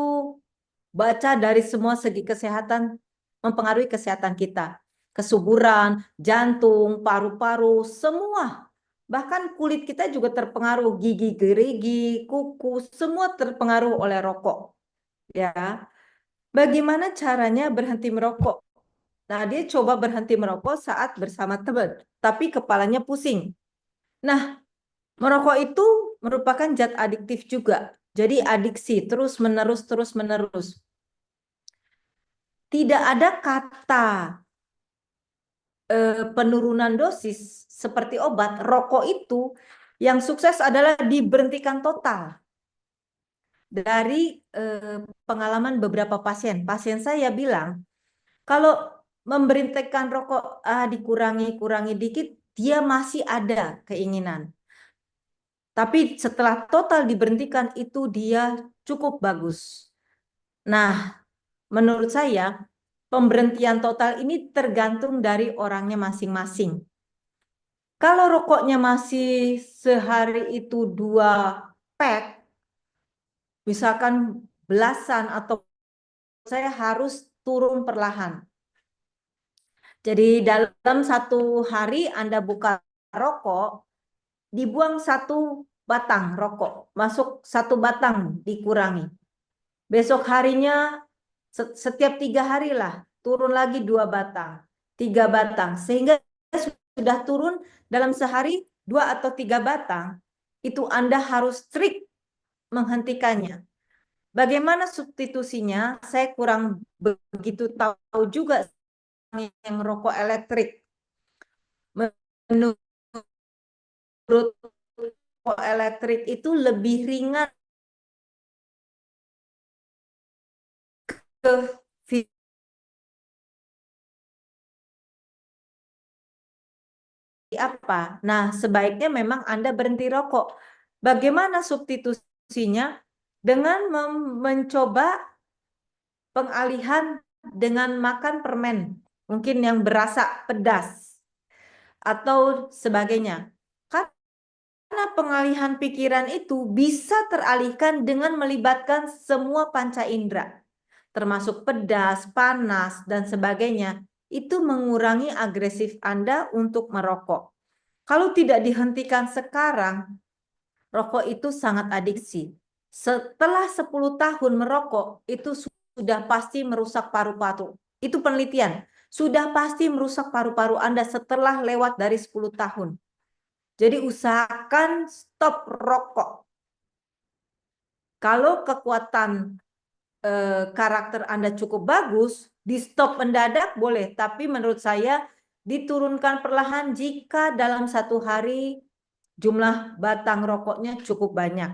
baca dari semua segi kesehatan, mempengaruhi kesehatan kita. Kesuburan, jantung, paru-paru, semua. Bahkan kulit kita juga terpengaruh, gigi gerigi, kuku, semua terpengaruh oleh rokok. Ya. Bagaimana caranya berhenti merokok? Nah, dia coba berhenti merokok saat bersama teman, tapi kepalanya pusing. Nah, merokok itu merupakan zat adiktif juga. Jadi adiksi terus-menerus. Tidak ada kata penurunan dosis seperti obat. Rokok itu yang sukses adalah diberhentikan total. Dari pengalaman beberapa pasien saya bilang, kalau memberhentikan rokok dikurangi dikit, dia masih ada keinginan. Tapi setelah total diberhentikan itu dia cukup bagus. Nah, menurut saya pemberhentian total ini tergantung dari orangnya masing-masing. Kalau rokoknya masih sehari itu 2 pack, misalkan belasan, atau saya harus turun perlahan. Jadi dalam 1 hari Anda buka rokok, dibuang 1 batang rokok, masuk 1 batang dikurangi. Besok harinya setiap 3 hari lah turun lagi 2 batang, 3 batang, sehingga sudah turun dalam sehari 2 atau 3 batang, itu Anda harus strict menghentikannya. Bagaimana substitusinya? Saya kurang begitu tahu juga yang rokok elektrik. Menurut rokok elektrik itu lebih ringan ke apa? Nah, sebaiknya memang Anda berhenti rokok. Bagaimana substitusinya? Dengan mencoba pengalihan dengan makan permen, mungkin yang berasa pedas atau sebagainya. Karena pengalihan pikiran itu bisa teralihkan dengan melibatkan semua panca indera, termasuk pedas, panas, dan sebagainya. Itu mengurangi agresif Anda untuk merokok. Kalau tidak dihentikan sekarang, rokok itu sangat adiksi. Setelah 10 tahun merokok, itu sudah pasti merusak paru-paru. Itu penelitian. Sudah pasti merusak paru-paru Anda setelah lewat dari 10 tahun. Jadi usahakan stop rokok. Kalau kekuatan karakter Anda cukup bagus, di stop mendadak boleh. Tapi menurut saya diturunkan perlahan jika dalam 1 hari jumlah batang rokoknya cukup banyak.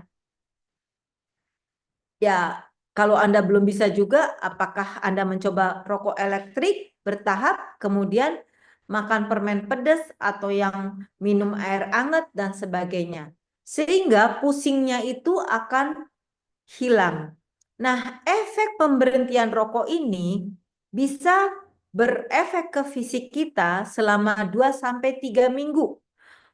Ya, kalau Anda belum bisa juga, apakah Anda mencoba rokok elektrik bertahap, kemudian makan permen pedas atau yang minum air hangat dan sebagainya. Sehingga pusingnya itu akan hilang. Nah, efek pemberhentian rokok ini bisa berefek ke fisik kita selama 2-3 minggu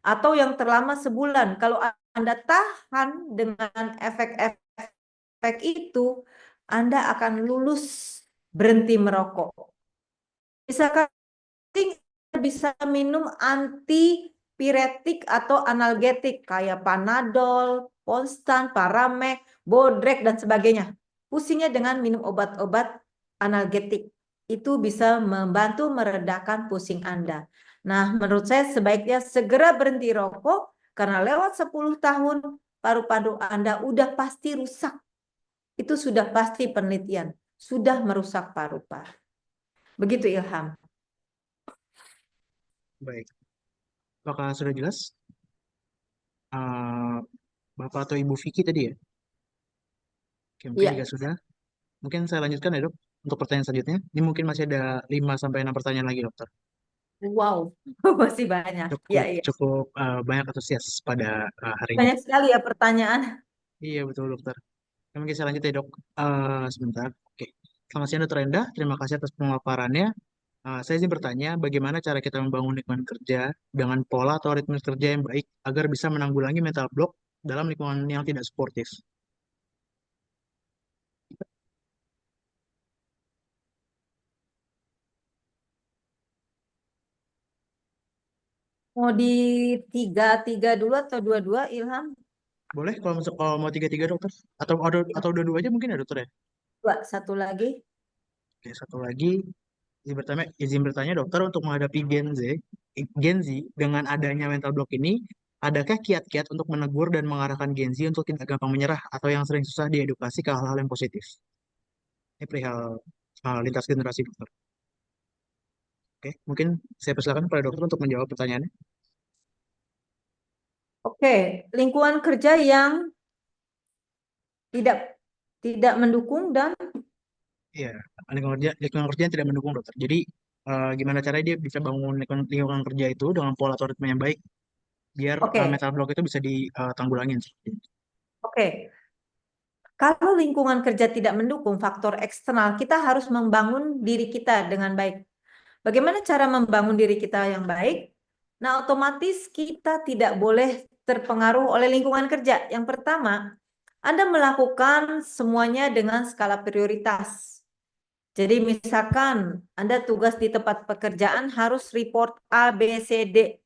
atau yang terlama sebulan. Kalau Anda tahan dengan efek-efek itu, Anda akan lulus berhenti merokok. Misalkan bisa minum antipiretik atau analgetik kayak Panadol, Ponstan, Paramek, Bodrek, dan sebagainya. Pusingnya dengan minum obat-obat analgetik. Itu bisa membantu meredakan pusing Anda. Nah, menurut saya sebaiknya segera berhenti rokok karena lewat 10 tahun paru-paru Anda udah pasti rusak. Itu sudah pasti penelitian, sudah merusak paru-paru. Begitu Ilham. Baik. Apakah sudah jelas? Bapak atau Ibu Vicky tadi ya? Oke, mungkin Iya. jika sudah. Mungkin saya lanjutkan ya, Dok, untuk pertanyaan selanjutnya. Ini mungkin masih ada 5-6 pertanyaan lagi, Dokter. Wow, masih banyak. Cukup, Iya. cukup banyak antusias pada hari ini. Banyak sekali ya pertanyaan. Iya, betul, Dokter. Oke, mungkin saya lanjut ya, Dok. Sebentar. Oke. Selamat siang, Dokter Endah. Terima kasih atas pemaparannya. Saya izin bertanya, bagaimana cara kita membangun lingkungan kerja dengan pola atau ritme kerja yang baik agar bisa menanggulangi mental block dalam lingkungan yang tidak suportif? Mau di 3-3 dulu atau 2-2 Ilham? Boleh kalau mau 3-3, Dokter? Atau dua-dua aja mungkin ya, Dokter ya? Satu lagi. Oke, satu lagi. Izin bertanya, Dokter, untuk menghadapi Gen Z dengan adanya mental block ini, adakah kiat-kiat untuk menegur dan mengarahkan Gen Z untuk tidak gampang menyerah atau yang sering susah diedukasi ke hal-hal yang positif? Ini perihal lintas generasi, Dokter. Oke, mungkin saya persilakan kepada Dokter untuk menjawab pertanyaannya. Oke, lingkungan kerja yang tidak mendukung dan Iya, lingkungan kerja yang tidak mendukung, Dokter. Jadi, gimana caranya dia bisa bangun lingkungan kerja itu dengan pola atau ritme yang baik, biar Oke. mental block itu bisa ditanggulangi. Oke. Kalau lingkungan kerja tidak mendukung faktor eksternal, kita harus membangun diri kita dengan baik. Bagaimana cara membangun diri kita yang baik? Nah, otomatis kita tidak boleh terpengaruh oleh lingkungan kerja. Yang pertama, Anda melakukan semuanya dengan skala prioritas. Jadi misalkan Anda tugas di tempat pekerjaan harus report A, B, C, D.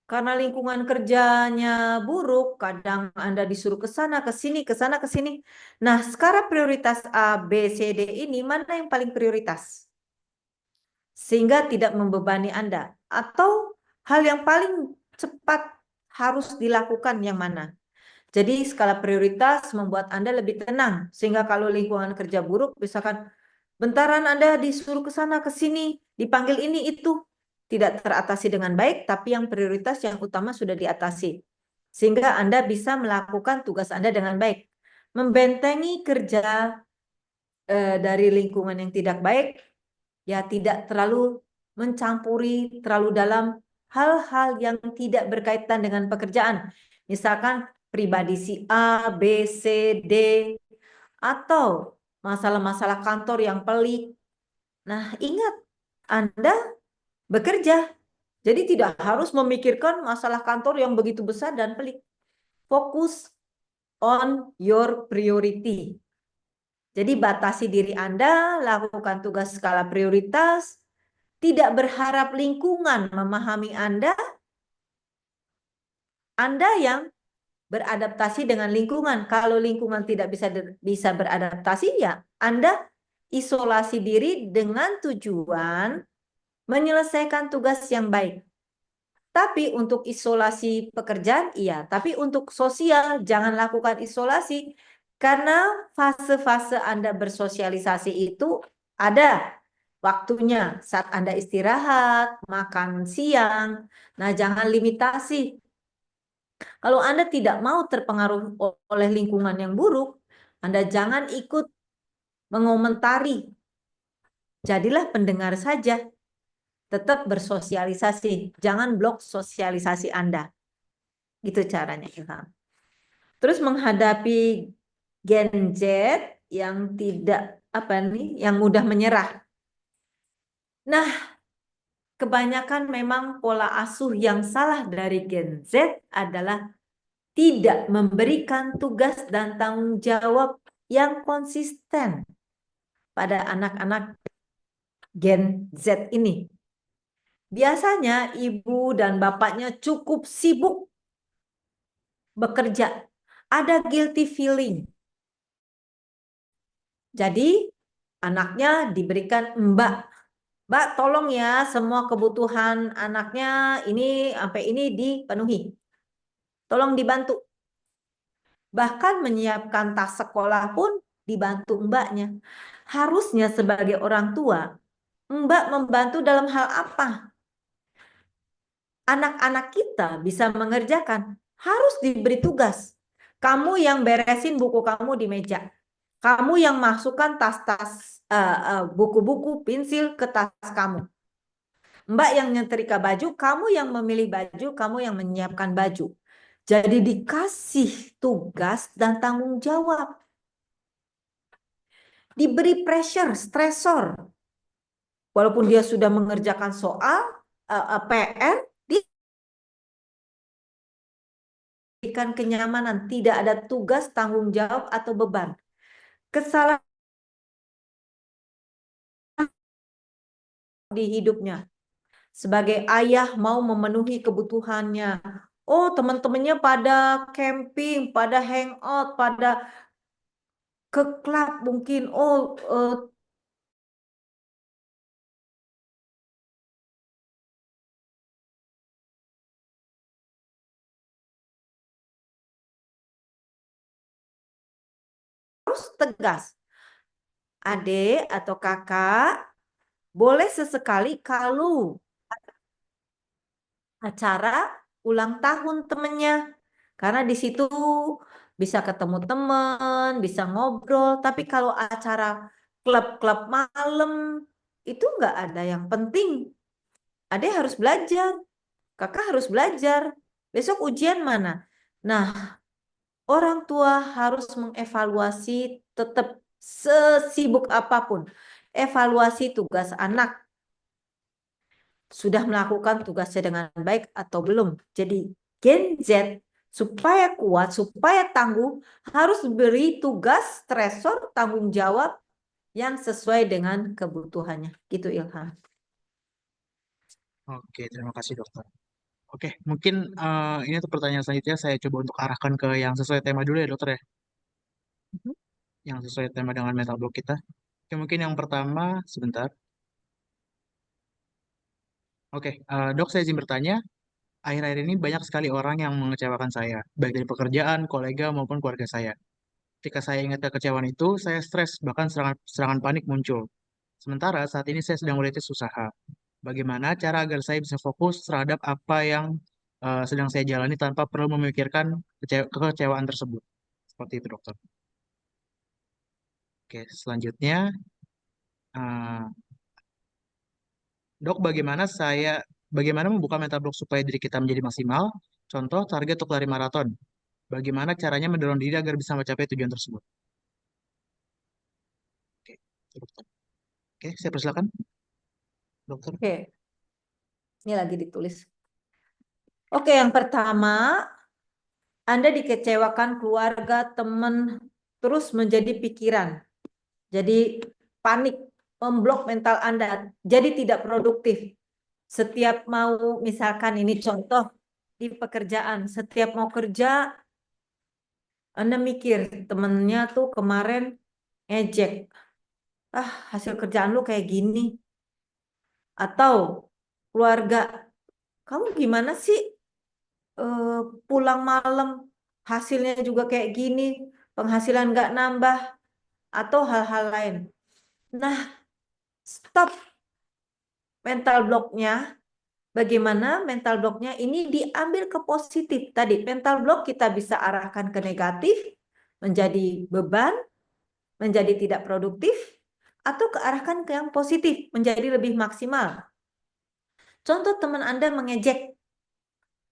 Karena lingkungan kerjanya buruk, kadang Anda disuruh ke sana, ke sini, ke sana, ke sini. Nah, skala prioritas A, B, C, D ini mana yang paling prioritas? Sehingga tidak membebani Anda. Atau hal yang paling cepat harus dilakukan yang mana? Jadi skala prioritas membuat Anda lebih tenang. Sehingga kalau lingkungan kerja buruk, misalkan bentaran Anda disuruh ke sana, ke sini, dipanggil ini, itu. Tidak teratasi dengan baik, tapi yang prioritas yang utama sudah diatasi. Sehingga Anda bisa melakukan tugas Anda dengan baik. Membentengi kerja dari lingkungan yang tidak baik, ya tidak terlalu mencampuri terlalu dalam hal-hal yang tidak berkaitan dengan pekerjaan. Misalkan pribadi si A, B, C, D, atau masalah-masalah kantor yang pelik. Nah, ingat, Anda bekerja. Jadi tidak harus memikirkan masalah kantor yang begitu besar dan pelik. Fokus on your priority. Jadi batasi diri Anda, lakukan tugas skala prioritas, tidak berharap lingkungan memahami Anda yang beradaptasi dengan lingkungan. Kalau lingkungan tidak bisa beradaptasi, ya Anda isolasi diri dengan tujuan menyelesaikan tugas yang baik. Tapi untuk isolasi pekerjaan, iya. Tapi untuk sosial, jangan lakukan isolasi. Karena fase-fase Anda bersosialisasi itu ada waktunya. Saat Anda istirahat, makan siang. Nah, jangan limitasi. Kalau Anda tidak mau terpengaruh oleh lingkungan yang buruk, Anda jangan ikut mengomentari. Jadilah pendengar saja. Tetap bersosialisasi, jangan blok sosialisasi Anda. Gitu caranya, Ilham. Terus menghadapi Gen Z yang tidak yang mudah menyerah. Nah, kebanyakan memang pola asuh yang salah dari Gen Z adalah tidak memberikan tugas dan tanggung jawab yang konsisten pada anak-anak Gen Z ini. Biasanya ibu dan bapaknya cukup sibuk bekerja, ada guilty feeling. Jadi anaknya diberikan Mbak tolong ya semua kebutuhan anaknya ini sampai ini dipenuhi. Tolong dibantu. Bahkan menyiapkan tas sekolah pun dibantu mbaknya. Harusnya sebagai orang tua, Mbak membantu dalam hal apa? Anak-anak kita bisa mengerjakan, harus diberi tugas. Kamu yang beresin buku kamu di meja. Kamu yang masukkan tas-tas buku-buku, pensil ke tas kamu. Mbak yang nyetrika baju, kamu yang memilih baju, kamu yang menyiapkan baju. Jadi dikasih tugas dan tanggung jawab. Diberi pressure, stresor. Walaupun dia sudah mengerjakan soal, PR, diberikan kenyamanan, tidak ada tugas, tanggung jawab, atau beban. Kesalahan di hidupnya. Sebagai ayah mau memenuhi kebutuhannya. Oh, teman-temannya pada camping, pada hangout, pada ke klub mungkin. Oh, harus tegas. Adik atau kakak boleh sesekali kalau acara ulang tahun temennya. Karena di situ bisa ketemu teman, bisa ngobrol. Tapi kalau acara klub-klub malam itu nggak ada yang penting. Adik harus belajar, kakak harus belajar. Besok ujian mana? Nah, orang tua harus mengevaluasi tetap sesibuk apapun. Evaluasi tugas anak. Sudah melakukan tugasnya dengan baik atau belum. Jadi Gen Z supaya kuat, supaya tangguh, harus beri tugas, stresor, tanggung jawab yang sesuai dengan kebutuhannya. Gitu Ilham. Oke, terima kasih dokter. Oke, mungkin ini untuk pertanyaan selanjutnya saya coba untuk arahkan ke yang sesuai tema dulu ya dokter ya, Mhm. yang sesuai tema dengan mental block kita. Oke, mungkin yang pertama, sebentar. Oke, dok saya izin bertanya, akhir-akhir ini banyak sekali orang yang mengecewakan saya, baik dari pekerjaan, kolega, maupun keluarga saya. Ketika saya ingat kekecewaan itu, saya stres, bahkan serangan panik muncul. Sementara saat ini saya sedang merintis usaha. Bagaimana cara agar saya bisa fokus terhadap apa yang sedang saya jalani tanpa perlu memikirkan kekecewaan tersebut? Seperti itu, dokter. Oke, selanjutnya, eh, dok, bagaimana membuka mental block supaya diri kita menjadi maksimal? Contoh, target untuk lari maraton. Bagaimana caranya mendorong diri agar bisa mencapai tujuan tersebut? Oke, itu, dokter. Oke, saya persilakan, dokter. Oke, ini lagi ditulis. Oke, yang pertama, Anda dikecewakan keluarga, teman, terus menjadi pikiran. Jadi panik, memblok mental Anda, jadi tidak produktif. Setiap mau, misalkan ini contoh di pekerjaan, setiap mau kerja, Anda mikir temennya tuh kemarin ngejek, hasil kerjaan lu kayak gini. Atau keluarga, kamu gimana sih pulang malam, hasilnya juga kayak gini, penghasilan nggak nambah, atau hal-hal lain. Nah, stop mental blocknya. Bagaimana mental blocknya ini diambil ke positif. Tadi mental block kita bisa arahkan ke negatif, menjadi beban, menjadi tidak produktif, atau kearahkan ke yang positif, menjadi lebih maksimal. Contoh teman Anda mengejek,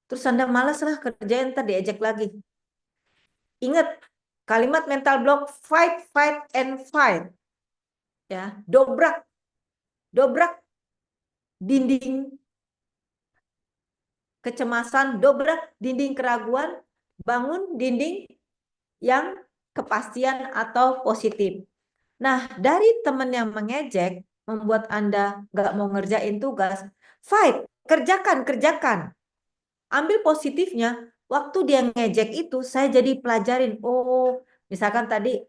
terus Anda malas lah kerjain, ntar diejek lagi. Ingat kalimat mental block, fight, fight, and fight. Ya, dobrak dinding kecemasan, dobrak dinding keraguan, bangun dinding yang kepastian atau positif. Nah, dari teman yang mengejek, membuat Anda nggak mau ngerjain tugas, fight, kerjakan. Ambil positifnya, waktu dia ngejek itu, saya jadi pelajarin, oh, misalkan tadi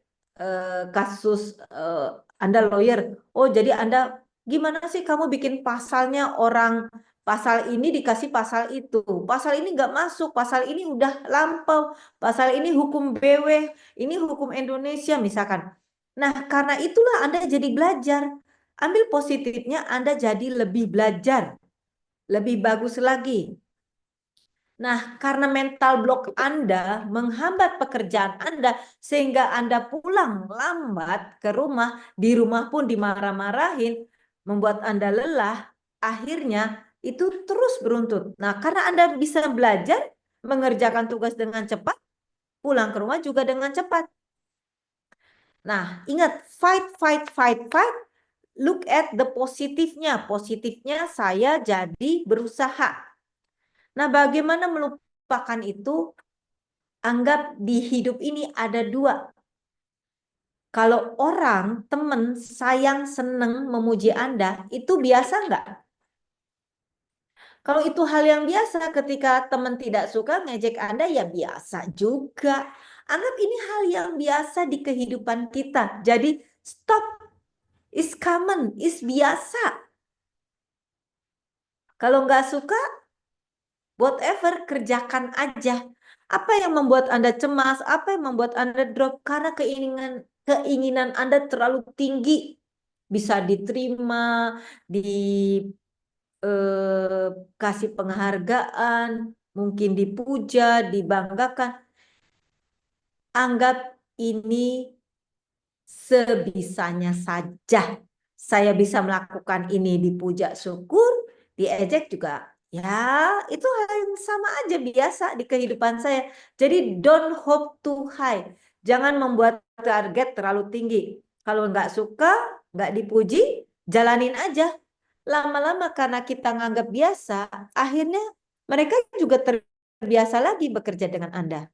kasus Anda lawyer, oh jadi Anda, gimana sih kamu bikin pasalnya orang, pasal ini dikasih pasal itu, pasal ini nggak masuk, pasal ini udah lampau, pasal ini hukum BW, ini hukum Indonesia misalkan. Nah, karena itulah Anda jadi belajar. Ambil positifnya, Anda jadi lebih belajar, lebih bagus lagi. Nah, karena mental block Anda menghambat pekerjaan Anda sehingga Anda pulang lambat ke rumah, di rumah pun dimarah-marahin, membuat Anda lelah, akhirnya itu terus beruntut. Nah, karena Anda bisa belajar mengerjakan tugas dengan cepat, pulang ke rumah juga dengan cepat. Nah, ingat, fight. Look at the positifnya. Positifnya saya jadi berusaha. Nah, bagaimana melupakan itu? Anggap di hidup ini ada dua. Kalau orang, teman, sayang, seneng, memuji Anda, itu biasa nggak? Kalau itu hal yang biasa, ketika teman tidak suka ngejek Anda, ya biasa juga. Anggap ini hal yang biasa di kehidupan kita. Jadi stop, is common, is biasa. Kalau nggak suka, whatever, kerjakan aja. Apa yang membuat Anda cemas? Apa yang membuat Anda drop? Karena keinginan Anda terlalu tinggi. Bisa diterima, dikasih penghargaan, mungkin dipuja, dibanggakan. Anggap ini sebisanya saja. Saya bisa melakukan ini, dipuja, syukur, diejek juga. Ya, itu hal yang sama aja biasa di kehidupan saya. Jadi don't hope too high. Jangan membuat target terlalu tinggi. Kalau nggak suka, nggak dipuji, jalanin aja. Lama-lama karena kita nganggap biasa, akhirnya mereka juga terbiasa lagi bekerja dengan Anda.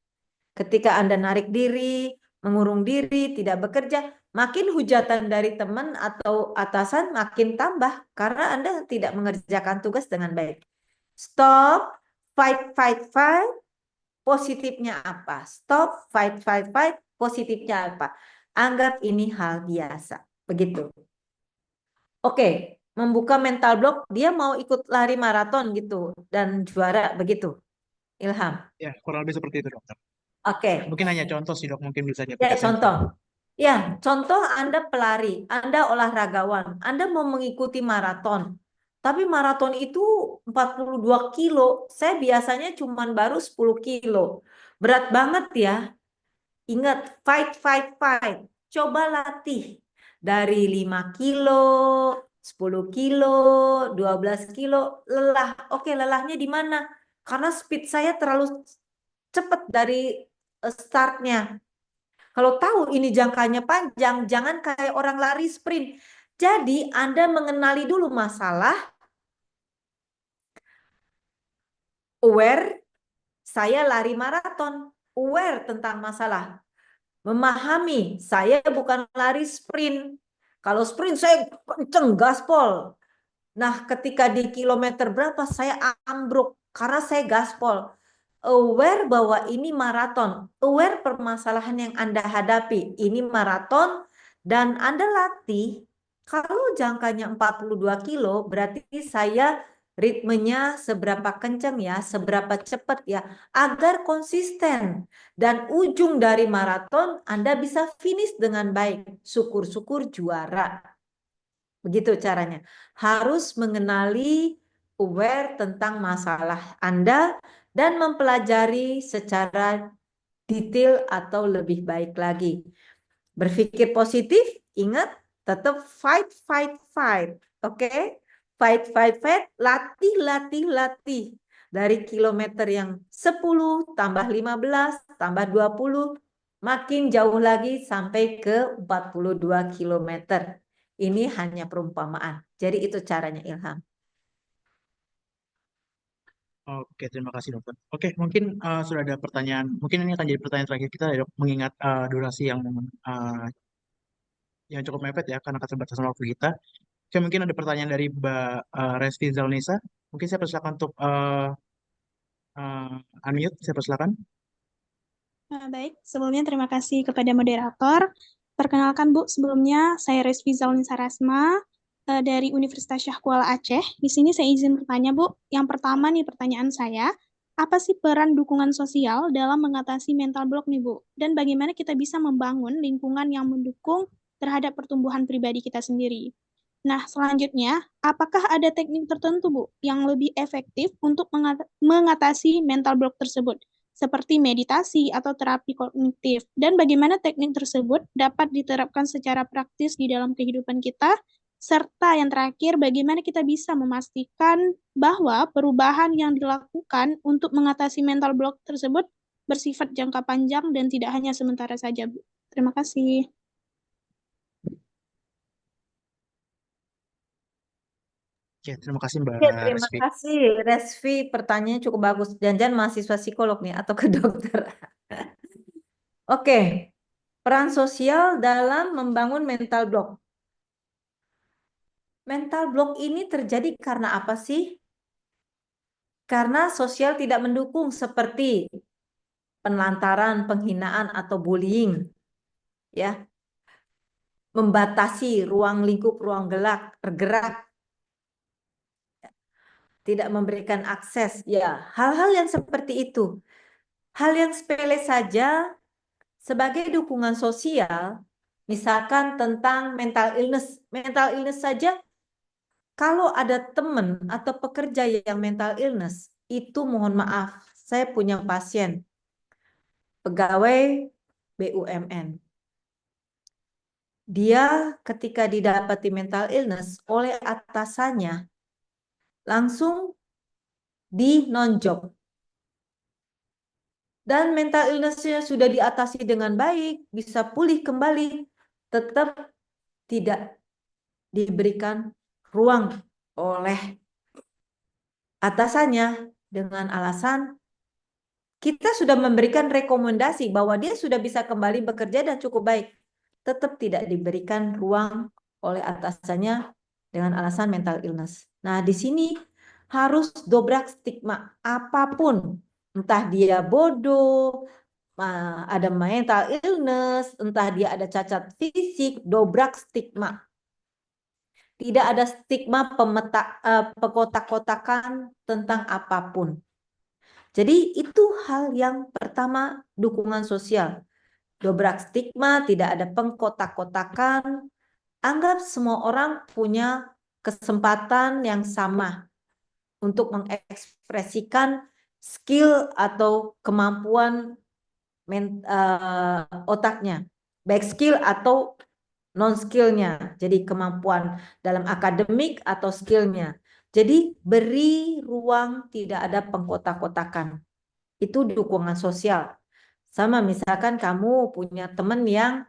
Ketika Anda narik diri, mengurung diri, tidak bekerja, makin hujatan dari teman atau atasan makin tambah karena Anda tidak mengerjakan tugas dengan baik. Stop, fight, positifnya apa? Stop, fight, positifnya apa? Anggap ini hal biasa. Begitu. Oke, membuka mental block, dia mau ikut lari maraton gitu dan juara begitu. Ilham. Ya, kurang lebih seperti itu, dokter. Oke. Mungkin hanya contoh sih, dok. Mungkin bisa Ya, diaplikasikan. contoh. Ya, contoh Anda pelari, Anda olahragawan, Anda mau mengikuti maraton. Tapi maraton itu 42 kilo, saya biasanya cuma baru 10 kilo. Berat banget ya. Ingat, fight. Coba latih. Dari 5 kilo, 10 kilo, 12 kilo, lelah. Oke, lelahnya di mana? Karena speed saya terlalu cepat dari startnya. Kalau tahu ini jangkanya panjang, jangan kayak orang lari sprint. Jadi Anda mengenali dulu masalah, aware, saya lari maraton, aware tentang masalah. Memahami, saya bukan lari sprint. Kalau sprint saya kenceng gaspol. Nah, ketika di kilometer berapa saya ambruk karena saya gaspol. Aware bahwa ini maraton, aware permasalahan yang Anda hadapi, ini maraton, dan Anda latih, kalau jangkanya 42 kilo, berarti saya ritmenya seberapa kencang ya, seberapa cepat ya, agar konsisten. Dan ujung dari maraton, Anda bisa finish dengan baik, syukur-syukur juara. Begitu caranya. Harus mengenali, aware tentang masalah Anda dan mempelajari secara detail atau lebih baik lagi. Berpikir positif, ingat tetap fight. Oke? Fight. Latih. Dari kilometer yang 10 tambah 15 tambah 20 makin jauh lagi sampai ke 42 kilometer. Ini hanya perumpamaan. Jadi itu caranya, Ilham. Oke, terima kasih, dokter. Oke, mungkin sudah ada pertanyaan. Mungkin ini akan jadi pertanyaan terakhir kita, ya, dok. Mengingat durasi yang cukup mepet ya, karena keterbatasan waktu kita. Oke, mungkin ada pertanyaan dari Mbak Resti Zalnisa. Mungkin saya persilakan untuk unmute. Saya persilakan. Baik, sebelumnya terima kasih kepada moderator. Perkenalkan Bu, sebelumnya saya Resvi Zalnisa Rasma dari Universitas Syah Kuala Aceh. Di sini saya izin bertanya Bu. Yang pertama nih pertanyaan saya, apa sih peran dukungan sosial dalam mengatasi mental block nih Bu? Dan bagaimana kita bisa membangun lingkungan yang mendukung terhadap pertumbuhan pribadi kita sendiri? Nah, selanjutnya, apakah ada teknik tertentu Bu yang lebih efektif untuk mengatasi mental block tersebut? Seperti meditasi atau terapi kognitif, dan bagaimana teknik tersebut dapat diterapkan secara praktis di dalam kehidupan kita, serta yang terakhir, bagaimana kita bisa memastikan bahwa perubahan yang dilakukan untuk mengatasi mental block tersebut bersifat jangka panjang dan tidak hanya sementara saja, Bu. Terima kasih. Oke, terima kasih Mbak Ya, terima Resvi. kasih, Resvi. Pertanyaannya cukup bagus. Jangan-jangan mahasiswa psikolog nih atau ke dokter. Oke, peran sosial dalam membangun mental block. Mental block ini terjadi karena apa sih? Karena sosial tidak mendukung seperti penelantaran, penghinaan, atau bullying. Ya, membatasi ruang lingkup, ruang gerak, tidak memberikan akses. Ya, hal-hal yang seperti itu. Hal yang sepele saja sebagai dukungan sosial, misalkan tentang mental illness saja, kalau ada teman atau pekerja yang mental illness, itu mohon maaf, saya punya pasien, pegawai BUMN. Dia ketika didapati mental illness oleh atasannya, langsung di non-job. Dan mental illness-nya sudah diatasi dengan baik, bisa pulih kembali, tetap tidak diberikan ruang oleh atasannya dengan alasan kita sudah memberikan rekomendasi bahwa dia sudah bisa kembali bekerja dan cukup baik. Tetap tidak diberikan ruang oleh atasannya dengan alasan mental illness. Nah, di sini harus dobrak stigma apapun. Entah dia bodoh, ada mental illness, entah dia ada cacat fisik, dobrak stigma. Tidak ada stigma pekotak-kotakan tentang apapun. Jadi itu hal yang pertama, dukungan sosial. Dobrak stigma, tidak ada pengkotak-kotakan. Anggap semua orang punya kesempatan yang sama untuk mengekspresikan skill atau kemampuan otaknya. Baik skill atau non-skillnya, jadi kemampuan dalam akademik atau skillnya. Jadi beri ruang, tidak ada pengkotak-kotakan. Itu dukungan sosial. Sama misalkan kamu punya teman yang,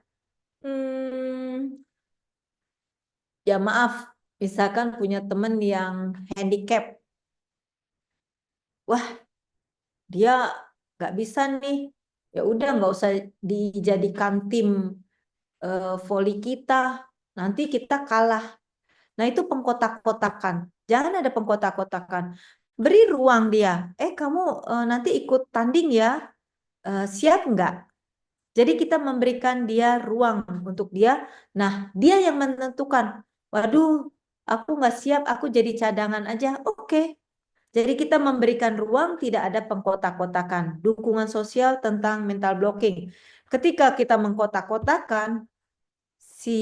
ya maaf, misalkan punya teman yang handicap. Wah, dia nggak bisa nih. Ya udah nggak usah dijadikan tim voli kita, nanti kita kalah. Nah itu pengkotak-kotakan. Jangan ada pengkotak-kotakan. Beri ruang dia. Kamu nanti ikut tanding ya, siap nggak? Jadi kita memberikan dia ruang untuk dia. Nah dia yang menentukan. Waduh, aku nggak siap, aku jadi cadangan aja. Oke. Jadi kita memberikan ruang, tidak ada pengkotak-kotakan. Dukungan sosial tentang mental blocking. Ketika kita mengkotak-kotakan, si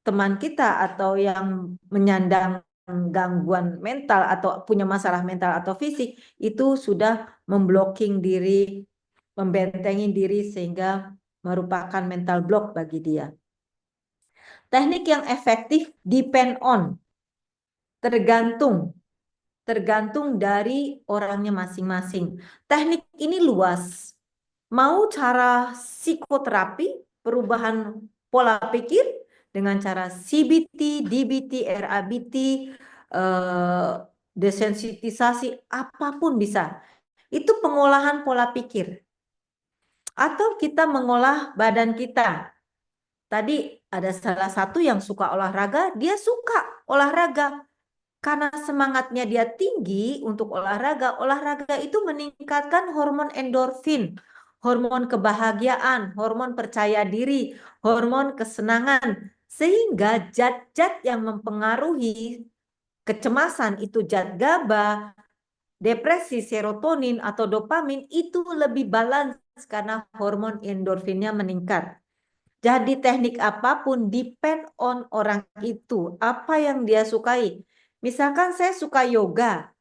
teman kita atau yang menyandang gangguan mental atau punya masalah mental atau fisik itu sudah memblocking diri, membentengi diri sehingga merupakan mental block bagi dia. Teknik yang efektif depend on, tergantung dari orangnya masing-masing. Teknik ini luas. Mau cara psikoterapi, perubahan pola pikir dengan cara CBT, DBT, RABT, desensitisasi, apapun bisa. Itu pengolahan pola pikir. Atau kita mengolah badan kita. Tadi ada salah satu yang suka olahraga, dia suka olahraga. Karena semangatnya dia tinggi untuk olahraga, olahraga itu meningkatkan hormon endorfin, hormon kebahagiaan, hormon percaya diri, hormon kesenangan. Sehingga zat-zat yang mempengaruhi kecemasan itu zat GABA, depresi, serotonin atau dopamin itu lebih balance karena hormon endorfinnya meningkat. Jadi teknik apapun depend on orang itu, apa yang dia sukai. Misalkan saya suka yoga,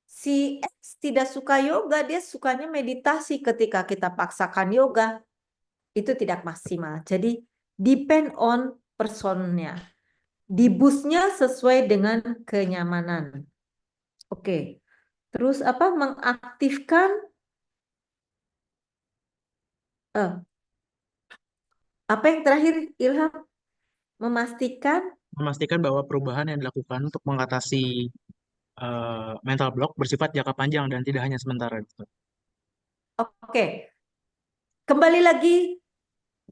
si X tidak suka yoga, dia sukanya meditasi. Ketika kita paksakan yoga, itu tidak maksimal. Jadi depend on personnya. Dibusnya sesuai dengan kenyamanan. Oke. Terus apa? Mengaktifkan apa yang terakhir, Ilham? Memastikan bahwa perubahan yang dilakukan untuk mengatasi mental block bersifat jangka panjang dan tidak hanya sementara. Oke. Kembali lagi,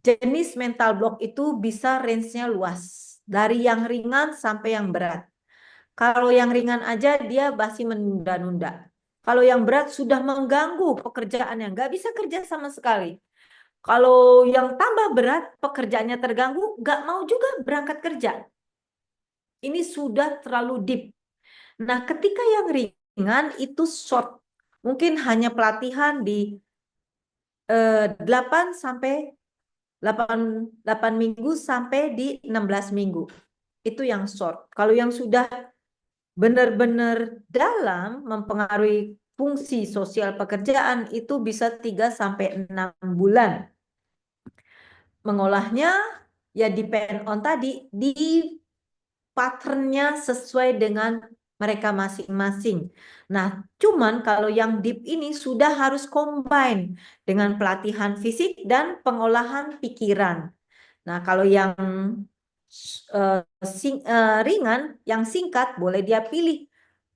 jenis mental block itu bisa range-nya luas. Dari yang ringan sampai yang berat. Kalau yang ringan aja dia masih menunda-nunda. Kalau yang berat sudah mengganggu pekerjaannya, nggak bisa kerja sama sekali. Kalau yang tambah berat, pekerjaannya terganggu, nggak mau juga berangkat kerja. Ini sudah terlalu deep. Nah, ketika yang ringan itu short. Mungkin hanya pelatihan di 8 minggu sampai di 16 minggu. Itu yang short. Kalau yang sudah benar-benar dalam mempengaruhi fungsi sosial pekerjaan itu bisa 3 sampai 6 bulan. Mengolahnya ya depend on tadi, di patternnya sesuai dengan mereka masing-masing. Nah, cuman kalau yang deep ini sudah harus combine dengan pelatihan fisik dan pengolahan pikiran. Nah, kalau yang ringan, yang singkat, boleh dia pilih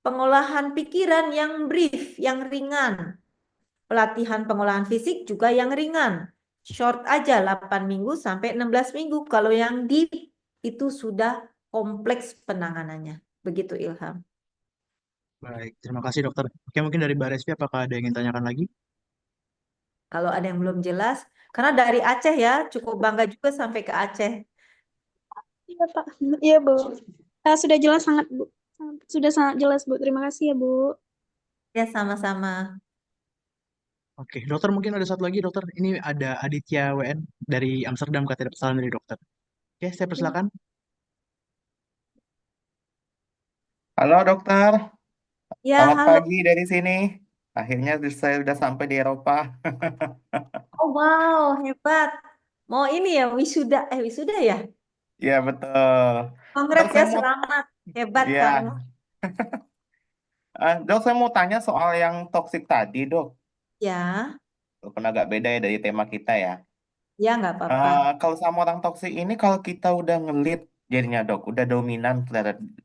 pengolahan pikiran yang brief, yang ringan. Pelatihan pengolahan fisik juga yang ringan. Short aja 8 minggu sampai 16 minggu. Kalau yang deep itu sudah kompleks penanganannya. Begitu Ilham. Baik, terima kasih dokter. Oke, mungkin dari Mbak Resvi, apakah ada yang ingin tanyakan lagi? Kalau ada yang belum jelas, karena dari Aceh ya, cukup bangga juga sampai ke Aceh. Iya, Pak. Iya, Bu. Sudah jelas sangat, Bu. Sudah sangat jelas, Bu. Terima kasih ya, Bu. Ya, sama-sama. Oke, dokter mungkin ada satu lagi dokter. Ini ada Aditya WN dari Amsterdam, katanya pesan dari dokter. Oke, saya persilakan. Halo dokter, Ya, selamat halo. pagi dari sini. Akhirnya saya sudah sampai di Eropa. Oh, wow, hebat. Mau ini ya, wisuda ya? Ya betul. Dok Kongres ya, saya mau, selamat. Hebat kamu. ya, dok saya mau tanya soal yang toksik tadi dok. Ya, Walaupun agak beda ya dari tema kita ya. ya nggak apa-apa. Kalau sama orang toksik ini, kalau kita udah ngelit jadinya dok, udah dominan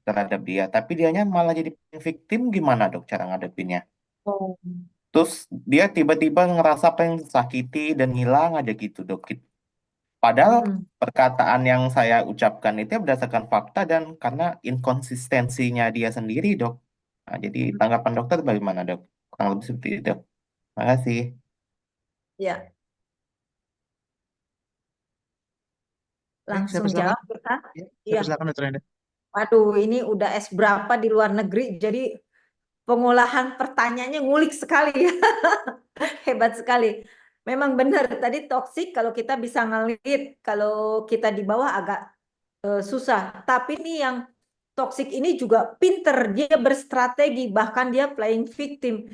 terhadap dia, tapi dianya malah jadi victim, gimana dok cara ngadepinnya? Oh. Terus dia tiba-tiba ngerasa pengen sakiti dan hilang aja gitu dok. Padahal Mm-mm. perkataan yang saya ucapkan itu berdasarkan fakta dan karena inkonsistensinya dia sendiri, dok. Nah, jadi tanggapan dokter bagaimana, dok? Kurang lebih seperti itu. Terima kasih. Ya, Oke, saya langsung persilakan. jawab ya. Ya, saya Iya. persilakan dokter Enda. Waduh, ini udah S berapa di luar negeri, jadi pengolahan pertanyaannya ngulik sekali ya. Hebat sekali. Memang benar tadi toksik kalau kita bisa ngelit, kalau kita di bawah agak susah. Tapi nih yang toksik ini juga pinter, dia berstrategi, bahkan dia playing victim.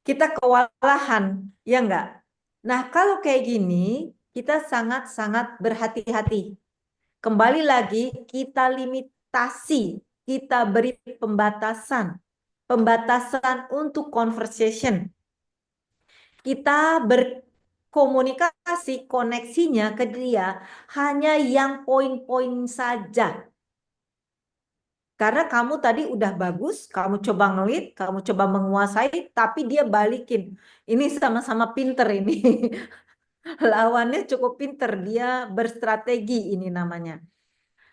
Kita kewalahan, ya enggak? Nah, kalau kayak gini, kita sangat-sangat berhati-hati. Kembali lagi, kita limitasi, kita beri pembatasan. Pembatasan untuk conversation. Kita berkomunikasi, koneksinya ke dia hanya yang poin-poin saja. Karena kamu tadi udah bagus, kamu coba ngelit, kamu coba menguasai, tapi dia balikin. Ini sama-sama pinter ini. Lawannya cukup pinter, dia berstrategi ini namanya.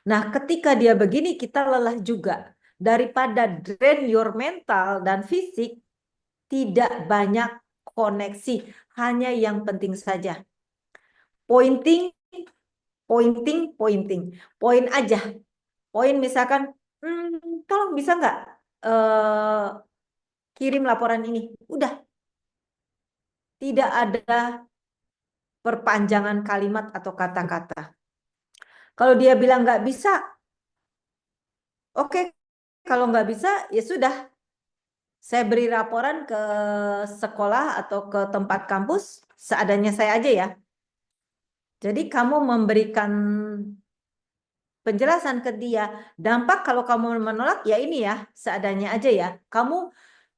Nah, ketika dia begini, kita lelah juga. Daripada drain your mental dan fisik, tidak banyak koneksi, hanya yang penting saja. Pointing, pointing, pointing. Poin aja. Poin misalkan, tolong bisa nggak kirim laporan ini? Udah. Tidak ada perpanjangan kalimat atau kata-kata. Kalau dia bilang nggak bisa, oke. Kalau nggak bisa, ya sudah. Saya beri laporan ke sekolah atau ke tempat kampus, seadanya saya aja ya. Jadi kamu memberikan penjelasan ke dia. Dampak kalau kamu menolak, ya ini ya, seadanya aja ya. Kamu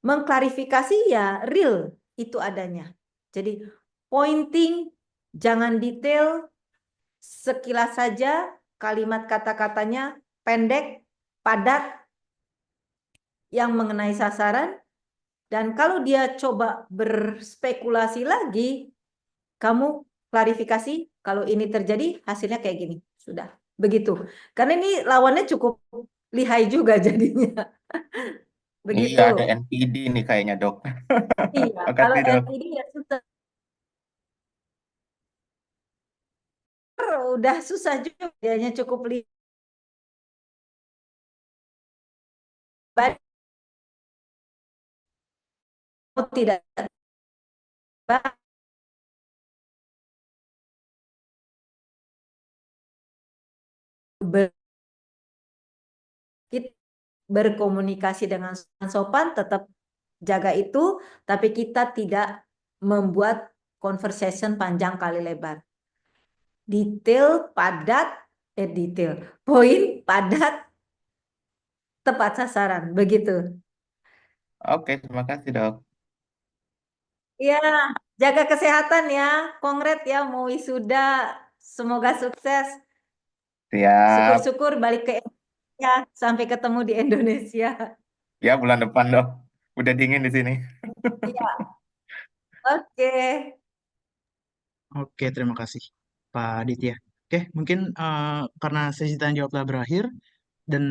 mengklarifikasi ya real, itu adanya. Jadi pointing, jangan detail, sekilas saja, kalimat kata-katanya pendek, padat, yang mengenai sasaran. Dan kalau dia coba berspekulasi lagi, kamu klarifikasi, kalau ini terjadi hasilnya kayak gini. Sudah, begitu. Karena ini lawannya cukup lihai juga jadinya. Begitu. Iya, ada NPD nih kayaknya, dok. Iya, kalau Makasih, dok. NPD ya susah. Udah susah juga, dianya cukup lihai. Tidak kita berkomunikasi dengan sopan, tetap jaga itu, tapi kita tidak membuat conversation panjang kali lebar. Detail, padat, detail. Poin, padat, tepat sasaran. Begitu. Oke, terima kasih, dok. Ya, jaga kesehatan ya. Kongres ya, mau wisuda. Semoga sukses. Siap. Syukur-syukur balik ke Indonesia. Sampai ketemu di Indonesia. Ya, bulan depan, dok. Udah dingin di sini. Iya. Oke. Oke, terima kasih Pak Aditya. Oke, mungkin karena sesi tanya jawab telah berakhir, Dan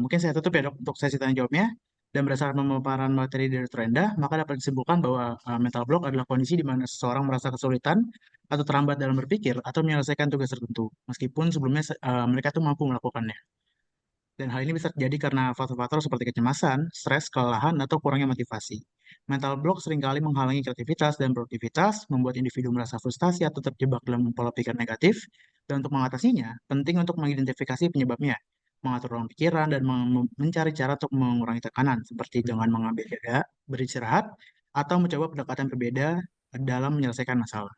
mungkin saya tutup ya dok untuk sesi tanya jawabnya. Dan berdasarkan pemaparan materi dari Dr. Endah, maka dapat disimpulkan bahwa mental block adalah kondisi di mana seseorang merasa kesulitan atau terhambat dalam berpikir atau menyelesaikan tugas tertentu, meskipun sebelumnya mereka tuh mampu melakukannya. Dan hal ini bisa terjadi karena faktor-faktor seperti kecemasan, stres, kelelahan, atau kurangnya motivasi. Mental block seringkali menghalangi kreativitas dan produktivitas, membuat individu merasa frustasi atau terjebak dalam pola pikir negatif. Dan untuk mengatasinya, penting untuk mengidentifikasi penyebabnya, mengatur ruang pikiran, dan mencari cara untuk mengurangi tekanan, seperti dengan mengambil jeda, beristirahat, atau mencoba pendekatan berbeda dalam menyelesaikan masalah.